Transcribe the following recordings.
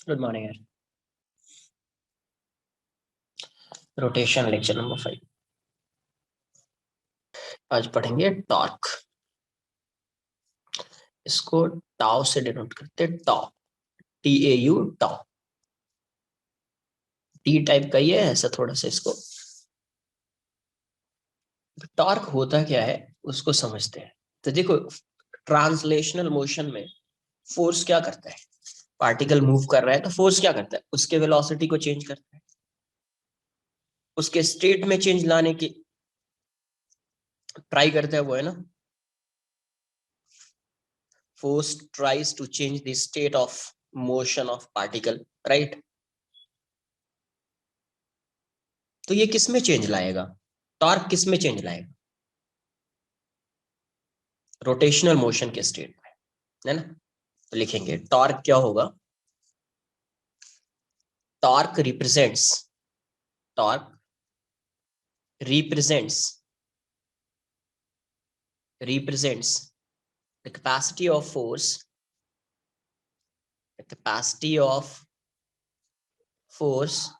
Good morning यार। Rotation lecture number 5। आज पढ़ेंगे टॉर्क। इसको टाउ से डिनोट करते हैं। Tau, TAU, tau. T type का ही है ऐसा थोड़ा सा। इसको टॉर्क होता क्या है उसको समझते हैं। तो देखो, ट्रांसलेशनल मोशन में फोर्स क्या करता है? पार्टिकल मूव कर रहा है तो फोर्स क्या करता है? उसके वेलोसिटी को चेंज करता है, उसके स्टेट में चेंज लाने की ट्राई करता है, वो है ना। Force tries to change the state of motion of particle, right? तो ये किस में चेंज लाएगा? टॉर्क किस में चेंज लाएगा? रोटेशनल मोशन के स्टेट में, है ना। तो लिखेंगे टॉर्क क्या होगा? Torque represents, torque represents represents the capacity of force, the capacity of force.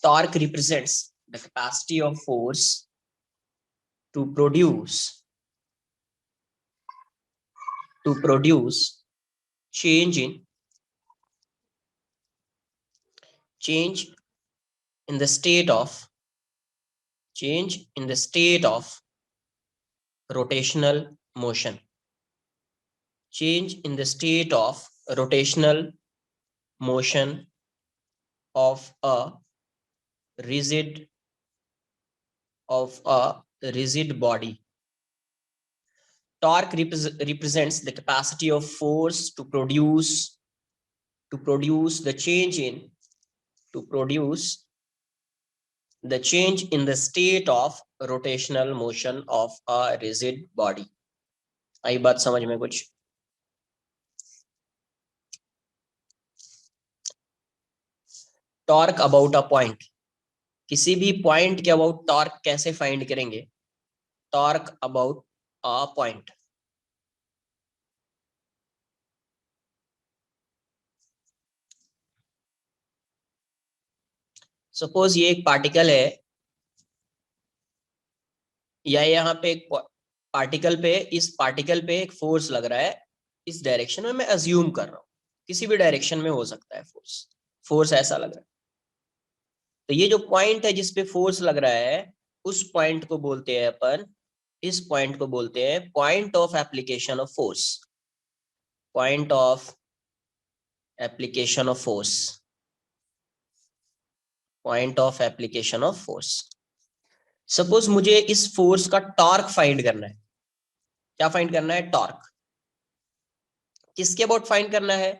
Torque represents the capacity of force to produce change in the state of rotational motion. Change in the state of rotational motion of a rigid body. Torque represents the capacity of force to produce the change in the state of rotational motion of a rigid body. आई बात समझ में कुछ? Torque about a point, किसी भी point के about torque कैसे find करेंगे? Torque about a point. Suppose ये एक पार्टिकल है, या यहाँ पे एक पार्टिकल पे, इस पार्टिकल पे एक फोर्स लग रहा है इस डायरेक्शन में। मैं अज्यूम कर रहा हूँ किसी भी डायरेक्शन में हो सकता है फोर्स ऐसा लग रहा है। तो ये जो पॉइंट है जिसपे फोर्स लग रहा है, उस पॉइंट को बोलते हैं अपन, इस पॉइंट को बोलते हैं point of application of force. Point of application of force, point of application of force. Suppose मुझे इस फोर्स का टॉर्क फाइंड करना है। क्या फाइंड करना है? टॉर्क। किसके अबाउट फाइंड करना है?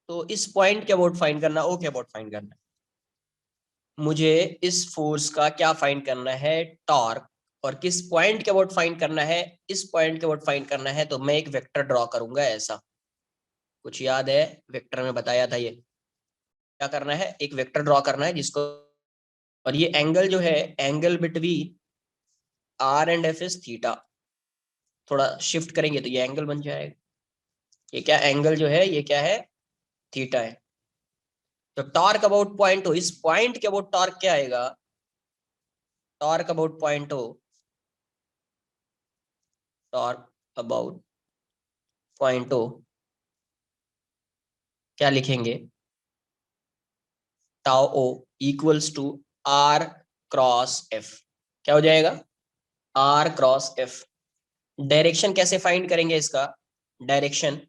तो इस पॉइंट के अबाउट फाइंड करना, ओ के अबाउट फाइंड करना है। मुझे इस फोर्स का क्या फाइंड करना है? टॉर्क। और किस पॉइंट के अबाउट फाइंड करना है? इस पॉइंट के अबाउट फाइंड करना है। तो मैं एक वेक्टर ड्रॉ करूंगा ऐसा। कुछ याद है? वेक्टर में बताया था ये क्या करना है। एक वेक्टर ड्रॉ करना है जिसको, और ये एंगल जो है, angle between R and F is theta. थोड़ा शिफ्ट करेंगे तो ये एंगल बन जाएगा। ये क्या एंगल जो है, ये क्या है? थीटा है। तो टॉर्क अबाउट पॉइंट हो, इस पॉइंट के अबाउट टॉर्क क्या आएगा? टॉर्क अबाउट पॉइंट हो, टॉर्क अबाउट पॉइंट हो, क्या लिखेंगे? Tau o equals to R cross F। क्या हो जाएगा? R cross F। डायरेक्शन कैसे फाइंड करेंगे इसका? Direction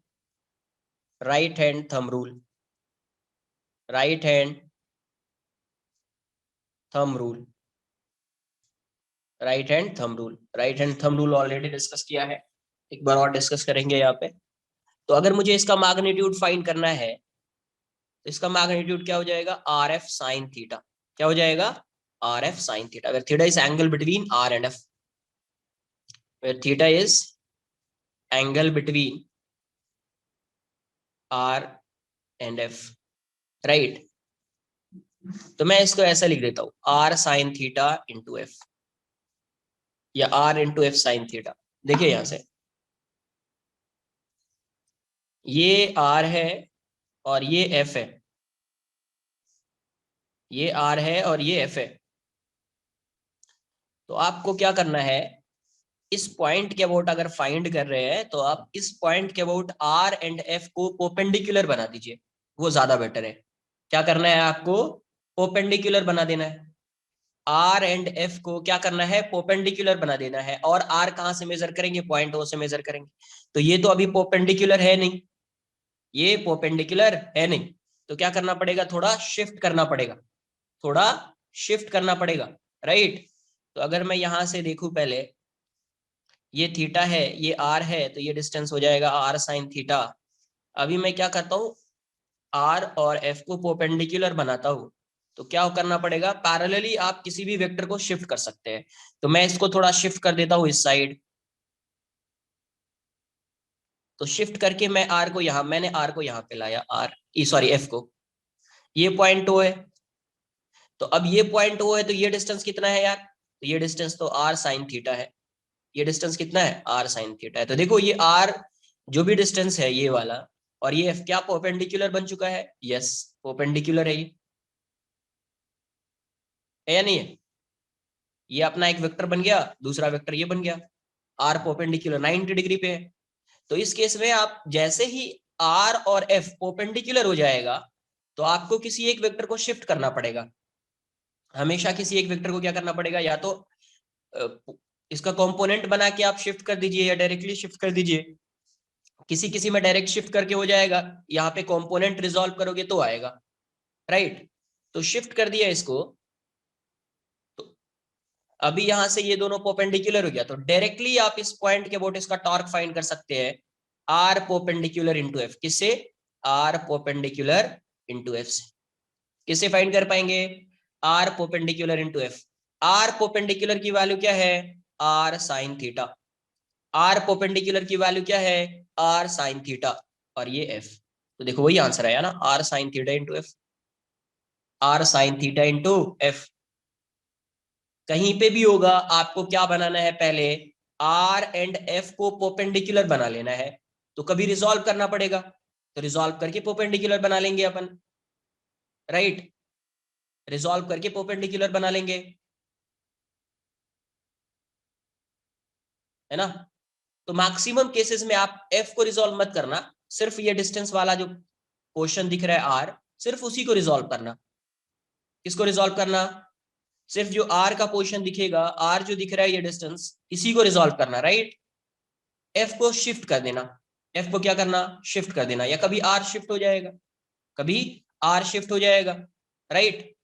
right hand thumb rule, right hand thumb rule, right hand thumb rule. Right hand thumb rule already discuss किया है, एक बार और डिस्कस करेंगे यहाँ पे। तो अगर मुझे इसका मैग्नीट्यूड फाइंड करना है तो इसका मैग्नीट्यूड क्या हो जाएगा? R F sine theta. क्या हो जाएगा? R F sine theta. अगर theta is angle between R and F, theta is angle between R and F, right. तो मैं इसको ऐसा लिख देता हूं, R sine theta into F, या R into F sine theta. देखिए यहां से ये आर है और ये एफ है, ये आर है और ये एफ है। तो आपको क्या करना है, इस पॉइंट के अबाउट अगर फाइंड कर रहे हैं तो आप इस पॉइंट के अबाउट आर एंड एफ को परपेंडिकुलर बना दीजिए, वो ज्यादा बेटर है। क्या करना है आपको, परपेंडिकुलर बना देना है। आर एंड एफ को क्या करना है, परपेंडिकुलर बना देना है। और आर कहां से मेजर करेंगे, पॉइंट ओ से मेजर करेंगे। तो ये तो अभी परपेंडिकुलर है नहीं, ये परपेंडिकुलर है नहीं, तो क्या करना पड़ेगा, थोड़ा शिफ्ट करना पड़ेगा, थोड़ा शिफ्ट करना पड़ेगा, राइट। तो अगर मैं यहां से देखूं पहले, ये थीटा है, ये आर है, तो ये डिस्टेंस हो जाएगा आर साइन थीटा। अभी मैं क्या करता हूँ, आर और एफ को परपेंडिकुलर बनाता हूँ। तो क्या करना पड़ेगा, पैरेलली आप किसी भी वेक्टर को शिफ्ट कर सकते हैं। तो मैं इसको थोड़ा शिफ्ट कर देता हूँ इस साइड। तो शिफ्ट करके मैं आर को यहां, मैंने आर को यहां पे लाया, आर सॉरी एफ को, ये पॉइंट ओ है। तो अब ये पॉइंट ओ है, तो ये डिस्टेंस कितना है यार, तो ये डिस्टेंस तो आर साइन थीटा है। ये डिस्टेंस कितना है, आर साइन थीटा है। तो देखो ये आर जो भी डिस्टेंस है ये वाला, और ये एफ क्या परपेंडिकुलर बन चुका है, यस परपेंडिकुलर है ये या नहीं है। ये अपना एक वेक्टर बन गया, दूसरा वेक्टर ये बन गया, आर परपेंडिकुलर 90 डिग्री पे है। तो इस केस में आप जैसे ही आर और एफ परपेंडिकुलर हो जाएगा, तो आपको किसी एक वेक्टर को शिफ्ट करना पड़ेगा। हमेशा किसी एक वेक्टर को क्या करना पड़ेगा, या तो इसका कंपोनेंट बना के आप शिफ्ट कर दीजिए या डायरेक्टली शिफ्ट कर दीजिए। किसी किसी में डायरेक्ट शिफ्ट करके हो जाएगा, यहाँ पे कंपोनेंट रिजॉल्व करोगे तो आएगा, राइट। तो शिफ्ट कर दिया इसको। तो अभी यहां से ये दोनों परपेंडिकुलर हो गया, तो डायरेक्टली आप इस पॉइंट के अबाउट इसका टॉर्क फाइंड कर सकते हैं, आर परपेंडिकुलर इंटू एफ। किससे, आर परपेंडिकुलर इंटू एफ से। किससे फाइंड कर पाएंगे, R perpendicular into F. R perpendicular की वैल्यू क्या है, R sine theta. R perpendicular की वैल्यू क्या है, आर साइन थीटा। और ये एफ, तो देखो वही आंसर आया ना, R sine theta into F, R sine theta into F. कहीं पे भी होगा आपको क्या बनाना है, पहले आर एंड एफ को परपेंडिकुलर बना लेना है। तो कभी रिजॉल्व करना पड़ेगा, तो रिजॉल्व करके परपेंडिकुलर बना लेंगे अपन, राइट। रिजॉल्व करके परपेंडिकुलर बना लेंगे, है ना। तो मैक्सिमम केसेस में आप एफ को रिजॉल्व मत करना, सिर्फ ये डिस्टेंस वाला जो क्वेश्चन दिख रहा है आर, सिर्फ उसी को रिजॉल्व करना। किसको रिजॉल्व करना, सिर्फ जो आर का पोजीशन दिखेगा, आर जो दिख रहा है ये डिस्टेंस, इसी को रिजॉल्व करना, राइट। एफ को शिफ्ट कर देना, एफ को क्या करना, शिफ्ट कर देना, या कभी आर शिफ्ट हो जाएगा, कभी आर शिफ्ट हो जाएगा, राइट।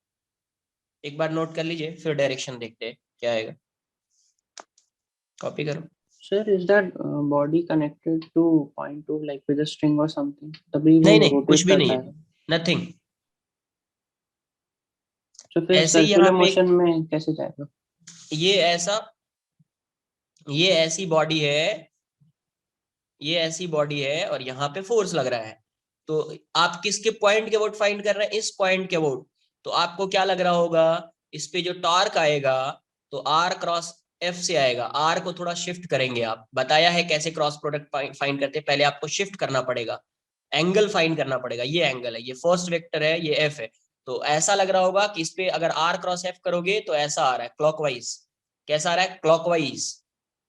एक बार नोट कर लीजिए, फिर डायरेक्शन देखते हैं क्या आएगा। कॉपी करो। Sir, is that body connected to point two like with a string or something? तभी वो नहीं नहीं, कुछ rotate भी कर नहीं है, पाएगा। नथिंग। तो फिर ऐसे ही यहाँ सर्कुलर पे मोशन में कैसे जाएगा? ये ऐसा, ये ऐसी बॉडी है, ये ऐसी बॉडी है और यहाँ पे फोर्स लग रहा है। तो आप किसके पॉइंट के अबाउट फाइंड कर रहे हैं, इस पॉइंट के अबाउट। तो आपको क्या लग रहा होगा, इस पे जो टॉर्क आएगा, तो आर क्रॉस एफ से आएगा। आर को थोड़ा शिफ्ट करेंगे, आप बताया है कैसे क्रॉस प्रोडक्ट फाइंड करते हैं, पहले आपको शिफ्ट करना पड़ेगा, एंगल फाइंड करना पड़ेगा। ये एंगल है, ये फर्स्ट वेक्टर है, ये एफ है। तो ऐसा लग रहा होगा कि इस पे अगर आर क्रॉस एफ करोगे तो ऐसा आ रहा है क्लॉकवाइज। कैसा आ रहा है, क्लॉकवाइज,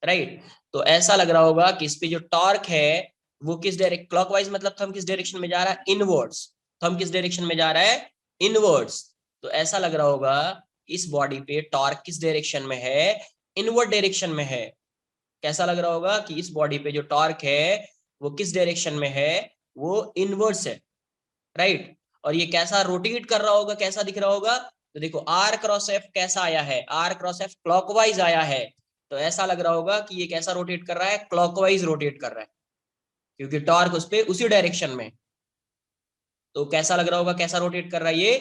राइट। तो ऐसा लग रहा होगा कि इस पे जो टॉर्क है वो किस डायरेक्ट, क्लॉकवाइज मतलब थंब किस डायरेक्शन में जा रहा है, इनवर्ड्स। थंब किस डायरेक्शन में जा रहा है, इनवर्ड्स। तो ऐसा लग रहा होगा इस बॉडी पे टॉर्क किस डायरेक्शन में है, इनवर्ड डायरेक्शन में है। कैसा लग रहा होगा कि इस बॉडी पे जो टॉर्क है वो किस डायरेक्शन में है, वो इनवर्ड्स है, राइट। और ये कैसा रोटेट कर रहा होगा, कैसा दिख रहा होगा, तो देखो आर क्रॉस एफ कैसा आया है, आर क्रॉस एफ क्लॉकवाइज आया है। तो ऐसा लग रहा होगा कि ये कैसा रोटेट कर रहा है, क्लॉकवाइज रोटेट कर रहा है, क्योंकि टॉर्क उस पे उसी डायरेक्शन में। तो कैसा लग रहा होगा, कैसा रोटेट कर रहा है, ये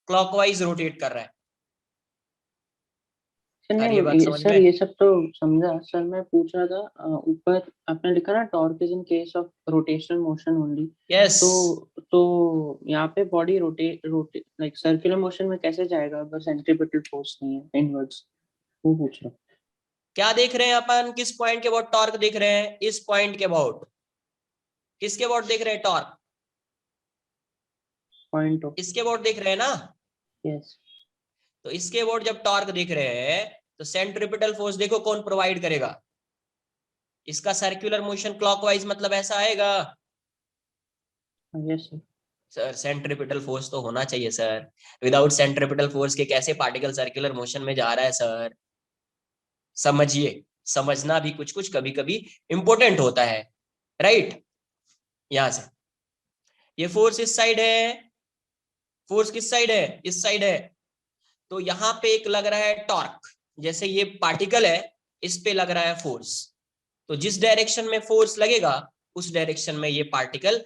क्लॉकवाइज रोटेट कर रहा है। सर आ रही है नहीं, बात समझ सर में। ये सब तो समझा सर। मैं पूछ रहा था ऊपर आपने लिखा ना torque is in case of rotational motion only. Yes, तो तो यहाँ पे body rotate rotate like circular motion में कैसे जाएगा अगर सेंट्रीपिटल फोर्स नहीं है इनवर्ड्स? वो पूछ रहा हूँ। क्या देख रहे हैं अपन, किस पॉइंट के अबाउट टॉर्क देख रहे हैं, इस पॉइंट के अबाउट। किसके अबाउट देख रहे हैं टॉर्क? पॉइंट ऑफ, इसके अबाउट देख रहे हैं ना? यस, तो इसके अबाउट जब टॉर्क देख रहे हैं तो सेंट्रिपिटल फोर्स देखो कौन प्रोवाइड करेगा? इसका सर्कुलर मोशन क्लॉकवाइज मतलब ऐसा आएगा। Yes sir. Sir centripetal force तो होना चाहिए सर, विदाउट सेंट्रिपिटल फोर्स के कैसे पार्टिकल सर्कुलर मोशन में जा रहा है सर? समझिए, समझना भी कुछ कुछ कभी कभी इंपॉर्टेंट होता है, राइट? यहां से ये फोर्स इस साइड है, फोर्स किस साइड है? इस साइड है। तो यहां पे एक लग रहा है टॉर्क, जैसे ये पार्टिकल है इस पे लग रहा है फोर्स, तो जिस डायरेक्शन में फोर्स लगेगा उस डायरेक्शन में ये पार्टिकल,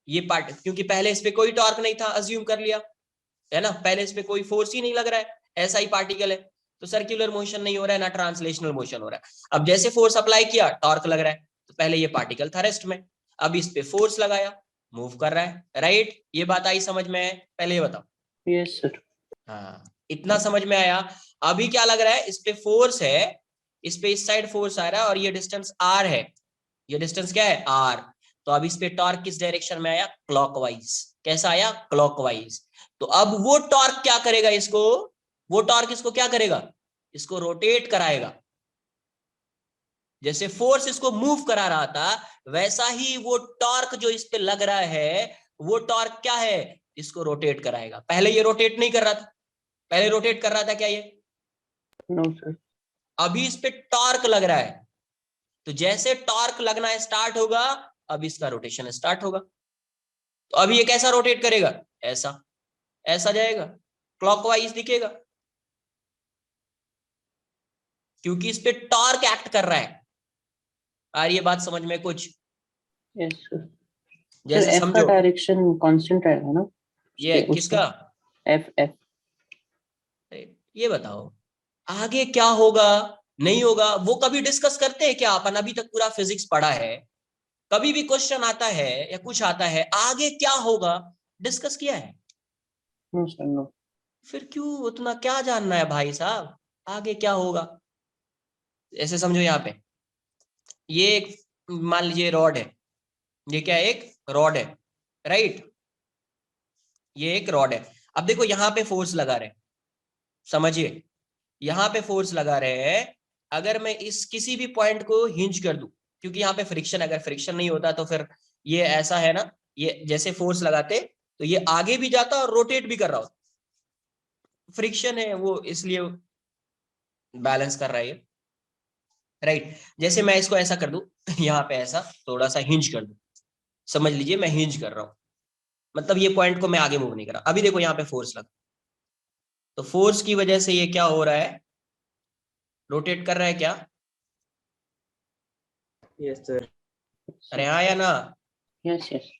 ये पार्ट, क्योंकि पहले इस पे कोई टॉर्क नहीं था, अज्यूम कर लिया है ना, पहले इस पे कोई फोर्स ही नहीं लग रहा है, ऐसा ही पार्टिकल है, तो सर्कुलर मोशन नहीं हो रहा है ना ट्रांसलेशनल मोशन हो रहा है। अब जैसे फोर्स अप्लाई किया टॉर्क लग रहा है, तो पहले ये पार्टिकल था रेस्ट में, अब इस पे फोर्स लगाया, मूव कर रहा है, राइट? ये बात आई समझ में? पहले ये बताओ। Yes sir. हाँ, इतना समझ में आया। अभी क्या लग रहा है, इस पे फोर्स है, इस पे इस साइड फोर्स आ रहा है और ये डिस्टेंस आर है, ये डिस्टेंस क्या है? आर। तो अब इस पे टॉर्क किस डायरेक्शन में आया? क्लॉकवाइज। कैसा आया? क्लॉकवाइज। तो अब वो टॉर्क क्या करेगा इसको, वो टॉर्क इसको क्या करेगा? इसको रोटेट कराएगा। जैसे फोर्स इसको मूव करा रहा था, वैसा ही वो टॉर्क जो इस पे लग रहा है, वो टॉर्क क्या है? इसको रोटेट कराएगा। पहले ये रोटेट नहीं कर रहा था, पहले रोटेट कर रहा था क्या ये? No sir. अभी इस पे टॉर्क लग रहा है, तो जैसे टॉर्क लगना स्टार्ट होगा, अब इसका रोटेशन स्टार्ट होगा। तो अभी ये कैसा रोटेट करेगा? ऐसा, ऐसा जाएगा, क्लॉकवाइज दिखेगा, क्योंकि इस पे टॉर्क एक्ट कर रहा है। आ रही है बात समझ में कुछ? Yes sir. सर जैसे एफ का समझो, डायरेक्शन कांस्टेंट रहेगा ना ये उसके, उसका? किसका? F F. ये बताओ आगे क्या होगा, नहीं होगा, वो कभी डिस्कस करते हैं क्या? अपन अभी तक पूरा फिजिक्स पढ़ा है, कभी भी क्वेश्चन आता है या कुछ आता है आगे क्या होगा डिस्कस किया है? No sir, no. फिर क्यों उतना क्या जानना है भाई साहब, आगे क्या होगा? ऐसे समझो, यहाँ पे ये एक, मान लीजिए रॉड है, ये क्या है? एक रॉड है, राइट? ये एक रॉड है। अब देखो यहाँ पे फोर्स लगा रहे हैं, समझिए, यहाँ पे फोर्स लगा रहे हैं। अगर मैं इस किसी भी पॉइंट को हिंज कर दूं, क्योंकि यहाँ पे फ्रिक्शन, अगर फ्रिक्शन नहीं होता तो फिर ये ऐसा है ना, ये जैसे फोर्स लगाते तो ये आगे भी जाता और रोटेट भी कर रहा होता, फ्रिक्शन है वो, इसलिए बैलेंस कर रहा है ये, राइट? जैसे मैं इसको ऐसा कर दूं यहाँ पे ऐसा थोड़ा सा हिंज कर दूं, समझ लीजिए मैं हिंज कर रहा हूं, मतलब ये पॉइंट को मैं आगे मूव नहीं कर रहा। अभी देखो यहाँ पे फोर्स लगा, तो फोर्स की वजह से ये क्या हो रहा है? रोटेट कर रहा है क्या? Yes sir. अरे हाँ या ना? Yes yes.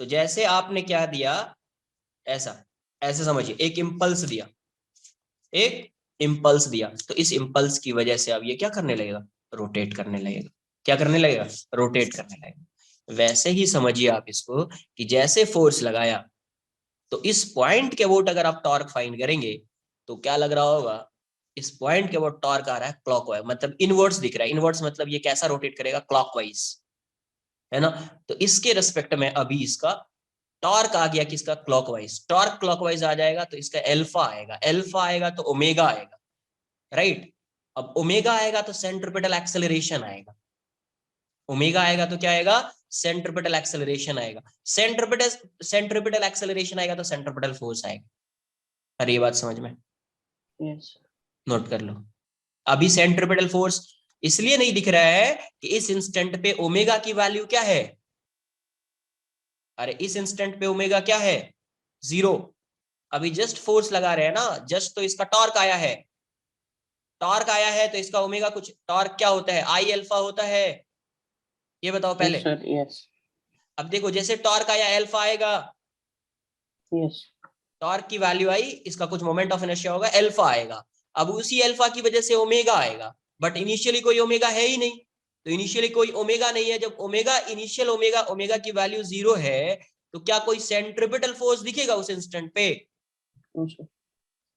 तो जैसे आपने क्या दिया, ऐसा, ऐसे समझिए, एक इम्पल्स दिया, एक इम्पल्स दिया, तो इस इम्पल्स की वजह से अब ये क्या करने लगेगा? रोटेट करने लगेगा। क्या करने लगेगा? रोटेट करने लगेगा। वैसे ही समझिए आप इसको, कि जैसे फोर्स लगाया, तो इस पॉइंट के अबाउट अगर आप टॉर्क फाइंड करेंगे तो क्या लग रहा होगा? इस पॉइंट के अबाउट टॉर्क आ रहा है क्लॉकवाइज, मतलब इनवर्ड्स दिख रहा है। इनवर्ड्स मतलब ये कैसा रोटेट करेगा? क्लॉकवाइज, है ना? तो इसके रिस्पेक्ट में अभी इसका टॉर्क आ गया किसका? क्लॉकवाइज। टॉर्क क्लॉकवाइज आ जाएगा तो इसका एल्फा आएगा, एल्फा आएगा तो ओमेगा आएगा, राइट? अब ओमेगा आएगा तो सेंट्रिपेटल एक्सेलरेशन आएगा, ओमेगा आएगा तो क्या आएगा? सेंट्रिपेटल एक्सेलरेशन आएगा। सेंट्रिपेटल एक्सेलरेशन आएगा तो सेंट्रिपेटल फोर्स आएगा। अरे ये बात समझ में? यस। नोट कर लो। अभी सेंट्रिपेटल फोर्स इसलिए नहीं दिख रहा है कि इस इंस्टेंट पे ओमेगा की वैल्यू क्या है? अरे इस इंस्टेंट पे ओमेगा क्या है? 0। अभी जस्ट फोर्स लगा रहे हैं ना, जस्ट तो इसका टॉर्क आया है, टॉर्क आया है तो इसका ओमेगा कुछ, टॉर्क क्या होता है? आई अल्फा होता है, ये बताओ पहले। Yes sir. यस अब देखो जैसे टॉर्क आया अल्फा आएगा, यस। टॉर्क की वैल्यू आई, इसका कुछ मोमेंट ऑफ इनर्शिया होगा, अल्फा आएगा। अब उसी अल्फा की वजह से ओमेगा आएगा, बट इनिशियली कोई ओमेगा है ही नहीं, तो इनिशियली कोई ओमेगा नहीं है। जब ओमेगा, इनिशियल ओमेगा, ओमेगा की वैल्यू 0 है, तो क्या कोई सेंट्रिपिटल फोर्स दिखेगा उस इंस्टेंट पे? No sir.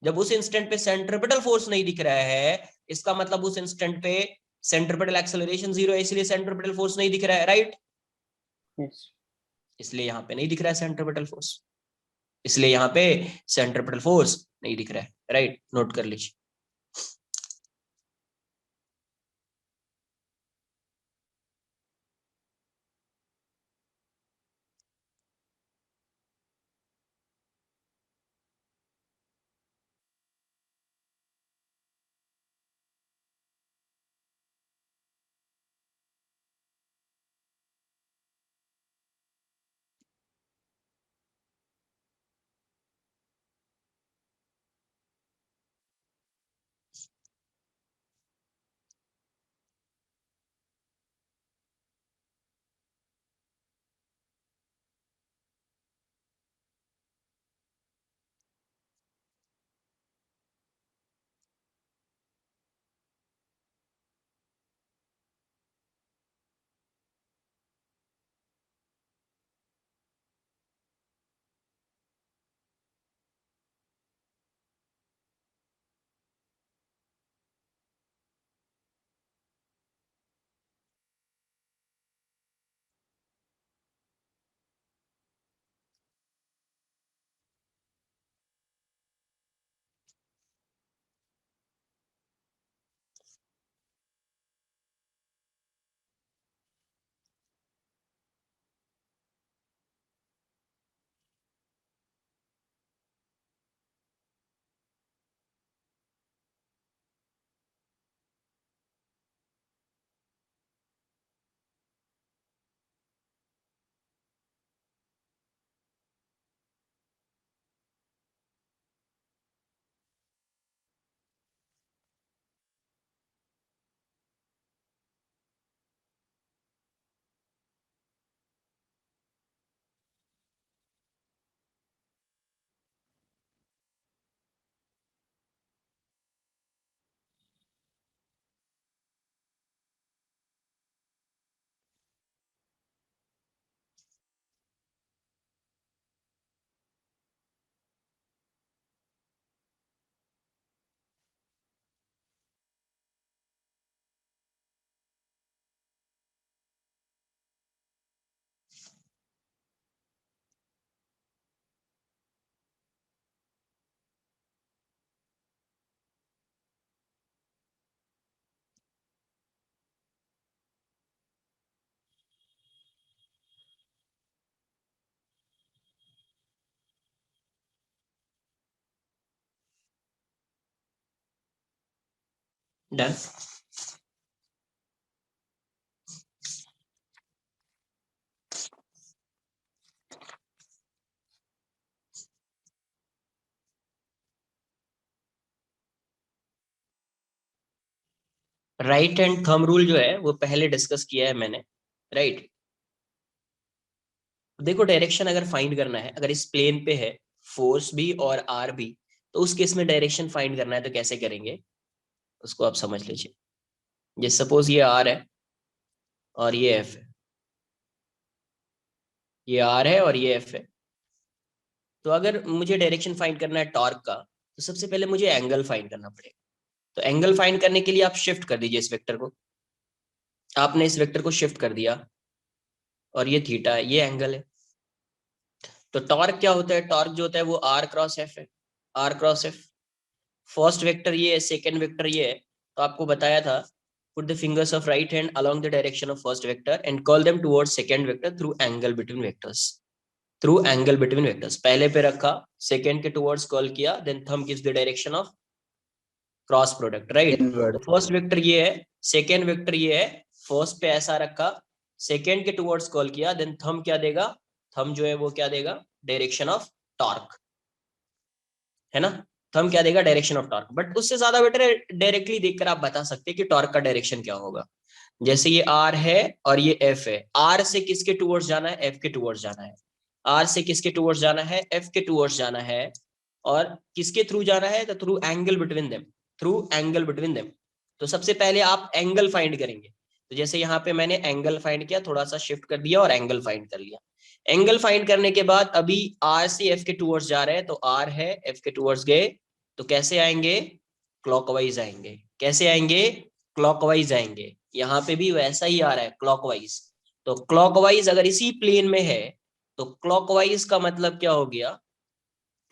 जब उस इंस्टेंट पे सेंट्रिपिटल फोर्स नहीं दिख रहा है, इसका मतलब उस इंस्टेंट पे सेंट्रिपिटल एक्सेलरेशन 0 है, इसलिए सेंट्रिपिटल फोर्स नहीं दिख रहा है, राइट? यस। इसलिए यहाँ पे नहीं दिख रहा है सेंट्रीपिटल फोर्स, इसलिए यहाँ पे सेंट्रीपिटल फोर्स नहीं दिख रहा है। राइट, नोट कर लीजिए। Done. Right hand thumb rule जो है वो पहले डिस्कस किया है मैंने। राइट, देखो डायरेक्शन अगर फाइंड करना है, अगर इस प्लेन पे है फोर्स भी और आर भी, तो उस केस में डायरेक्शन फाइंड करना है तो कैसे करेंगे उसको आप समझ लीजिए। ये सपोज ये आर है और ये एफ है, ये आर है और ये एफ है। तो अगर मुझे डायरेक्शन फाइंड करना है टॉर्क का, तो सबसे पहले मुझे एंगल फाइंड करना पड़ेगा। तो एंगल फाइंड करने के लिए आप शिफ्ट कर दीजिए इस वेक्टर को, आपने इस वेक्टर को शिफ्ट कर दिया और ये थीटा है, ये एंगल है। तो टॉर्क क्या होता है, टॉर्क जो होता है वो आर क्रॉस एफ है, R cross F. First vector ये है, सेकंड वेक्टर ये है। तो आपको बताया था, put the fingers of right hand along the direction of first vector and curl them towards second vector through angle between vectors, through angle between vectors. पहले पे रखा, सेकंड के टुवर्ड्स कॉल किया, then thumb gives the direction of cross product. Right, तो inward. First vector ये है, second vector ये है। फर्स्ट पे ऐसा रखा, सेकंड के टुवर्ड्स कॉल किया, देन थंब क्या देगा, थंब जो है वो क्या देगा, डायरेक्शन ऑफ टॉर्क, है ना। थंब क्या देगा, डायरेक्शन ऑफ टॉर्क। बट उससे ज्यादा बेटर है डायरेक्टली देखकर आप बता सकते हैं कि टॉर्क का डायरेक्शन क्या होगा। जैसे ये आर है और ये एफ है, आर से किसके टुवर्ड्स जाना है, एफ के टुवर्ड्स जाना है। आर से किसके टुवर्ड्स जाना है, एफ के टुवर्ड्स जाना है। और किसके थ्रू जाना है, तो through angle between them, through angle between them. तो सबसे पहले आप एंगल फाइंड करेंगे। तो जैसे यहाँ पे मैंने एंगल फाइंड किया, थोड़ा सा शिफ्ट कर दिया और एंगल फाइंड कर लिया। एंगल फाइंड करने के बाद अभी आर से एफ के टुवर्ड्स जा रहे हैं, तो आर है, एफ के टुवर्ड्स गए, तो कैसे आएंगे, क्लॉकवाइज आएंगे। कैसे आएंगे, क्लॉकवाइज आएंगे। यहाँ पे भी वैसा ही आ रहा है, क्लॉकवाइज। तो क्लॉकवाइज अगर इसी प्लेन में है तो क्लॉकवाइज का मतलब क्या हो गया,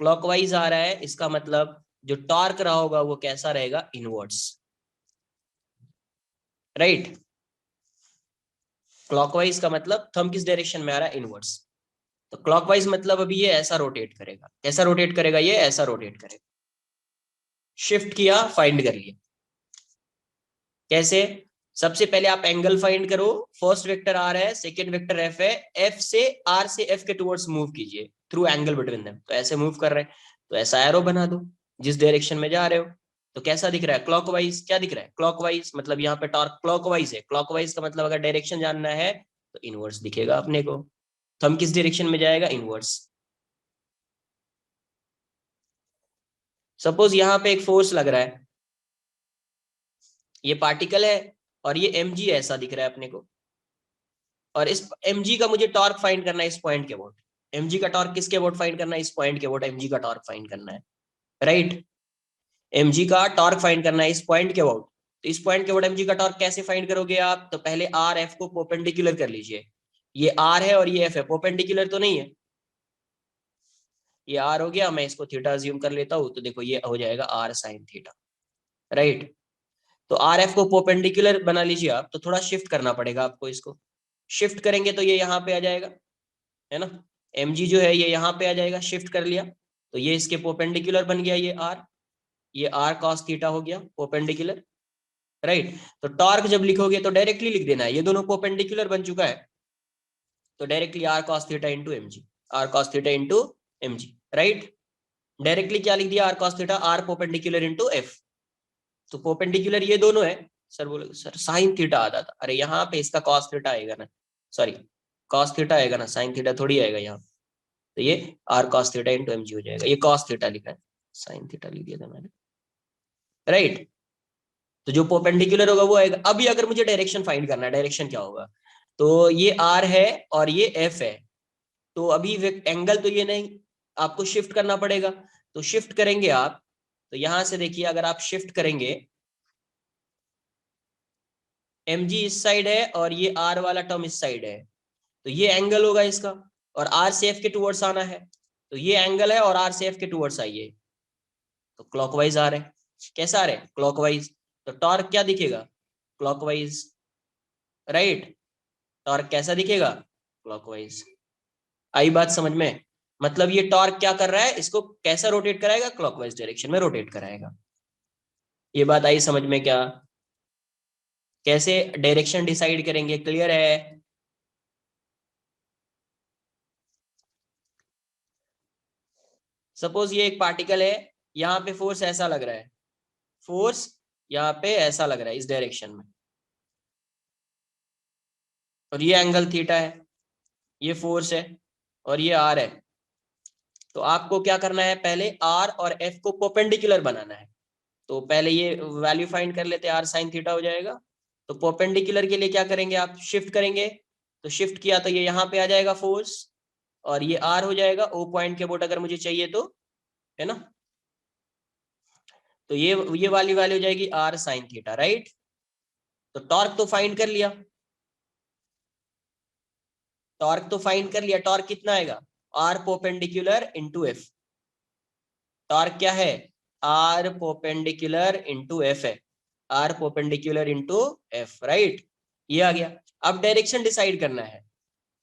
क्लॉकवाइज आ रहा है, इसका मतलब जो टॉर्क रहा होगा वो कैसा रहेगा, इनवर्ड्स, राइट। क्लॉकवाइज का मतलब थंब किस डायरेक्शन में आ रहा है, इनवर्ड्स। तो क्लॉकवाइज मतलब अभी ये ऐसा रोटेट करेगा, कैसा रोटेट करेगा, ये ऐसा रोटेट करेगा। शिफ्ट किया, फाइंड कर लिया। कैसे, सबसे पहले आप एंगल फाइंड करो, फर्स्ट वेक्टर आर है, सेकंड वेक्टर एफ है, एफ से आर से एफ के टुवर्ड्स मूव कीजिए थ्रू एंगल बिटवीन देम। तो ऐसे मूव कर रहे हैं तो ऐसा एरो बना दो जिस डायरेक्शन में जा रहे हो। तो कैसा दिख रहा है, क्लॉकवाइज। क्या दिख रहा है, क्लॉकवाइज, मतलब यहाँ पे टॉर्क क्लॉकवाइज है। क्लॉकवाइज का मतलब अगर डायरेक्शन जानना है तो इनवर्स दिखेगा अपने को। थंब किस डायरेक्शन में जाएगा, इनवर्स। सपोज यहाँ पे एक फोर्स लग रहा है, ये पार्टिकल है और ये mg ऐसा दिख रहा है अपने को, और इस mg का मुझे टॉर्क फाइंड करना है इस पॉइंट के अबाउट। mg का टॉर्क किसके अबाउट फाइंड करना है, इस पॉइंट के अबाउट mg का टॉर्क फाइंड करना है, राइट। mg का टॉर्क फाइंड करना है इस पॉइंट के अबाउट। तो इस पॉइंट के अबाउट mg का टॉर्क कैसे फाइंड करोगे आप, तो पहले आर एफ को परपेंडिकुलर कर लीजिए। ये आर है और ये एफ है, परपेंडिकुलर तो नहीं है, ये आर हो गया, मैं इसको थीटा अज्यूम कर लेता हूं, तो देखो ये हो जाएगा आर साइन थीटा, राइट। तो आर एफ को परपेंडिकुलर बना लीजिए आप, तो थोड़ा शिफ्ट करना पड़ेगा आपको इसको। शिफ्ट करेंगे तो ये यहाँ पे आ जाएगा, है ना। mg जो है ये यहाँ पे आ जाएगा, शिफ्ट कर लिया तो ये इसके परपेंडिकुलर बन गया, ये आर कॉस थीटा हो गया परपेंडिकुलर, राइट। तो टॉर्क जब लिखोगे तो डायरेक्टली लिख देना है, ये दोनों परपेंडिकुलर बन चुका है, तो directly R cos theta into mg, R cos theta into mg, right. Directly क्या लिख दिया, R cos theta R perpendicular into F. तो परपेंडिकुलर ये दोनों है। सर बोले सर साइन थीटा आता था, अरे यहाँ पे इसका कॉस थीटा आएगा ना, सॉरी कॉस थीटा आएगा ना, साइन थीटा थोड़ी आएगा यहाँ। तो ये R cos theta into mg हो जाएगा, ये कॉस थीटा लिखा है, साइन थीटा लिख दिया था मैंने, राइट। तो जो परपेंडिकुलर होगा वो आएगा। अभी अगर मुझे डायरेक्शन फाइंड करना है, डायरेक्शन क्या होगा, तो ये आर है और ये एफ है, तो अभी एंगल तो ये नहीं, आपको शिफ्ट करना पड़ेगा। तो शिफ्ट करेंगे आप, तो यहां से देखिए अगर आप शिफ्ट करेंगे, mg इस साइड है और ये r वाला टर्म इस साइड है, तो ये एंगल होगा इसका, और r से f के टुवर्ड्स आना है, तो ये एंगल है और r से f के टुवर्ड्स आइए, तो क्लॉकवाइज आ रहे हैं। कैसा आ रहे हैं, क्लॉकवाइज। तो टॉर्क क्या दिखेगा, क्लॉकवाइज, राइट। टॉर्क कैसा दिखेगा, क्लॉकवाइज। आई बात समझ में, मतलब ये टॉर्क क्या कर रहा है, इसको कैसा रोटेट कराएगा, क्लॉकवाइज डायरेक्शन में रोटेट कराएगा। ये बात आई समझ में क्या, कैसे डायरेक्शन डिसाइड करेंगे, क्लियर है। सपोज ये एक पार्टिकल है, यहाँ पे फोर्स ऐसा लग रहा है, फोर्स यहाँ पे ऐसा लग रहा है इस डायरेक्शन में, और ये एंगल थीटा है, ये फोर्स है और ये आर है। तो आपको क्या करना है, पहले आर और एफ को परपेंडिकुलर बनाना है। तो पहले ये वैल्यू फाइंड कर लेते हैं, आर साइन थीटा हो जाएगा। तो परपेंडिकुलर के लिए क्या करेंगे, आप शिफ्ट करेंगे, तो शिफ्ट किया तो ये यहाँ पे आ जाएगा फोर्स, और ये आर हो जाएगा ओ पॉइंट के बोट अगर मुझे चाहिए तो, है ना। तो ये वाली वैल्यू हो जाएगी आर साइन थीटा, राइट। तो टॉर्क तो फाइंड कर लिया, टॉर्क तो फाइंड कर लिया, टॉर्क कितना आएगा, R perpendicular into F. Torque क्या है, आर परपेंडिकुलर इंटू एफ है, R perpendicular into F, right. ये आ गया। अब डायरेक्शन डिसाइड करना है,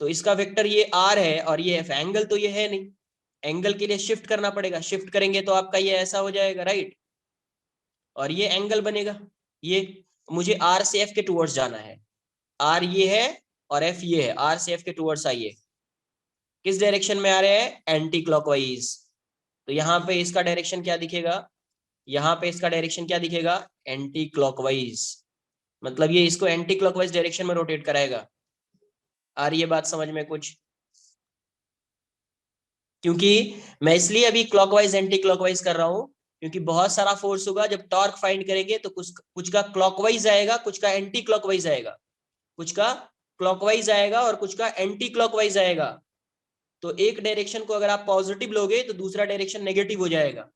तो इसका वेक्टर ये आर है और ये एफ, एंगल तो ये है नहीं, एंगल के लिए शिफ्ट करना पड़ेगा, शिफ्ट करेंगे तो आपका ये ऐसा हो जाएगा, राइट। और ये एंगल बनेगा, ये मुझे आर से एफ के टुवर्ड्स जाना है, आर ये है और एफ ये है, आर से एफ के टुवर्ड्स आइए, किस डायरेक्शन में आ रहे हैं, एंटी क्लॉकवाइज। तो यहाँ पे इसका डायरेक्शन क्या दिखेगा, यहाँ पे इसका डायरेक्शन क्या दिखेगा, एंटी क्लॉकवाइज, मतलब ये इसको एंटी क्लॉकवाइज डायरेक्शन में रोटेट कराएगा। आ रही है बात समझ में कुछ, क्योंकि मैं इसलिए अभी क्लॉकवाइज एंटी क्लॉकवाइज कर रहा हूं, क्योंकि बहुत सारा फोर्स होगा, जब टॉर्क फाइंड करेंगे तो कुछ कुछ का क्लॉकवाइज आएगा, कुछ का एंटी क्लॉकवाइज आएगा, कुछ का क्लॉकवाइज आएगा और कुछ का एंटी क्लॉकवाइज आएगा। तो एक डायरेक्शन को अगर आप पॉजिटिव लोगे तो दूसरा डायरेक्शन नेगेटिव हो जाएगा,